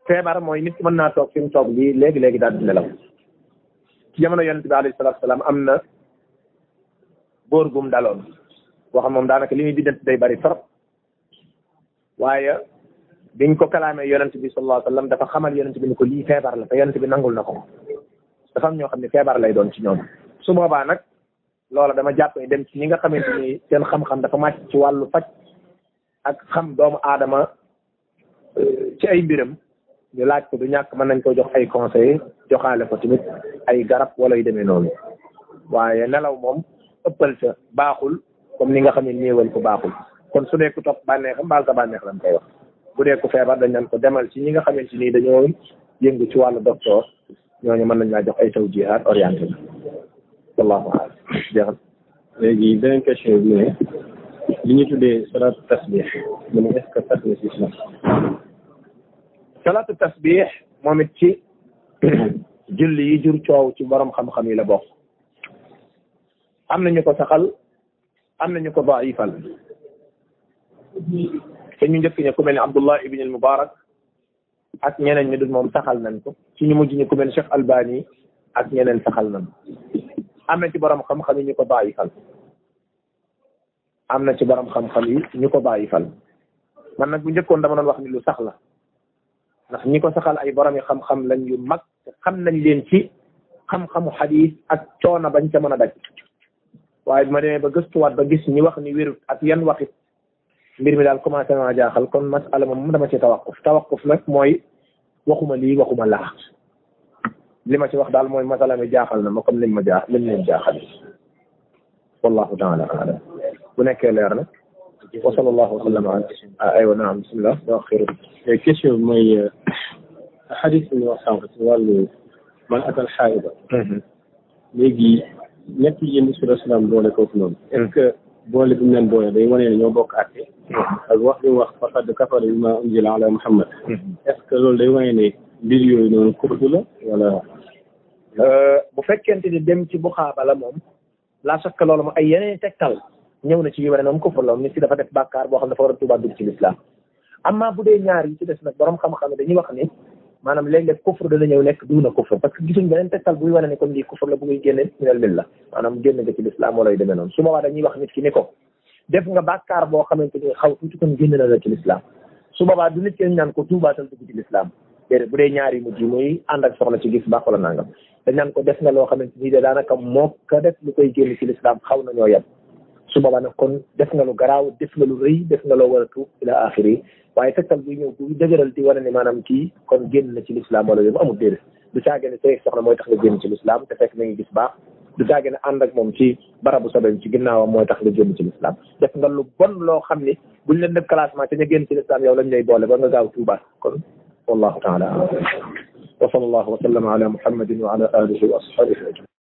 feebar mooy nit ki mën naa toog fi mu toog lii léegi daal di nelaw ci jamono yonent bi alayhi salaatu salaam am na góor gum daloon boo xam moom daanaka li muy biddanti day bari trop waaye biñ ko kalaamee yonent bi sallallahu alayhi wa sallam dafa xamal yonent bi ni ko lii feebar la te yonent bi nangul na ko dafa am ñoo xam ne feebar lay doon ci ñoom su boobaa nag loola dama jàpp ne dem ci ñi nga xamante ni seen xam-xam dafa màcc ci wàllu faj ak xam doomu aadama ci ay mbiram ñu laaj ko du ñàkk mën nañ ko jox ay conseil joxaale ko tamit ay garab wala yu demee noonu waaye nelaw moom ëppal sa baaxul comme ni nga xam ne néewal ko baaxul kon su dee ku topp bànneexam baal sa bànneex lañ koy wax bu dee ku feebar dañ naan ko demal ci ñi nga xamante ni dañoo yëngu ci wàllu docteur ñooñu mën nañ laa jox ay tawjihaat orienté la wallahu a'lam jeexal léegi beneen question bi ne li ñu tuddee salaatu tasbih mu ne est-ce que tas na ci islam salaatu tasbih moom it ci julli yi jur coow ci borom xam-xam yi la bokk am nañu ko saxal am nañu ko daifal te ñu njëkk ña ku mel ne Abdullah ibn al Mubarak ak ñeneen ñi dul moom saxal nañ ko ci ñu mujj ñi ku mel ne Cheikh Albani ak ñeneen saxal nañ am na ci borom xam-xam yi ñu ko daifal am na ci borom xam-xam yi ñu ko daifal man nag bu njëkkoon dama doon wax ni lu sax la ndax ñi ko saxal ay borom yi xam-xam lañ yu mag xam nañ leen ci xam-xamu xadiis ak coono bañ ca mën a daj waaye bi ma demee ba gëstuwaat ba gis ñi wax ni wérut ak yan waxit mbir mi daal commencé naa jaaxal kon masala moom dama ci tawaquf nag mooy waxuma lii waxuma laa li ma ci wax daal mooy masala mi jaaxal na ma comme lim leen jaaxal wallahu taala alam bu nekkee leer na wa sallallahu wa sallam ala aywa naam bismillah wa xir question bi mooy xadis bi ñu wax sànq ci wàllu man atal xaayida léegi ñett yi yéen sur islam boole kooku noonu est-ce que boole bi mu leen boole day wane ne ñoo bokk àtte ak wax bi wax faqad kafara bima unzila ala muhammad est-ce que loolu day wane ne mbir yooyu noonu kufru la wala bu fekkente ni dem ci buxaaba la moom laa sakka loolu moom ay yeneen tegtal ñëw na ci yu wane ne moom kufru la moom nit ki dafa def bàkkaar boo xam dafa war a tuubaat dugg ci lislaam amma bu dee ñaar yi ci des nag borom xam-xam dañuy wax ni maanaam léeg-léeg kufr dana ñëw nekk duuna kufr parce que gisuñ beneen tegtal buy wane ne kon lii kufr la bu muy génne minal milla maanaam génn nga ci lislaam wala yu demee noonu su boobaa dañuy wax nit ki ni ko def nga bàkkaar boo xamante ni xaw tuuti kon génn na la ci lislaam su boobaa du nit ki ñaan ko tuubaatal dugg ci lislaam déedéet bu dee ñaar yi mujj muy ànd ak soxna ci gis baax wala nangam dañ naan ko def nga loo xamante ni de daanaka moo ko def lu koy génn ci lislaam xaw na ñoo yem su boobaa nag kon def nga lu garaaw def nga lu rëy def nga loo war a tuub ila axiri waaye tegtal buy ñëw bu dëgëral di wane ne maanaam kii kon génn na ci lislaam wala yooyu amul déedéet du caage ne sëy soxna mooy tax nga génn ci lislaam te fekk na ngi gis baax du caage ne ànd ak moom ci barabu sobeem ci ginnaawam mooy tax nga génn ci lislaam def nga lu bon loo xam ni buñ leen def classement te ñu génn ci lislaam yow lañ lay boole ba nga gaaw tuubaat kon wallahu taala wa sallallahu wa sallama ala muhammadin wa ala alihi wa ashabihi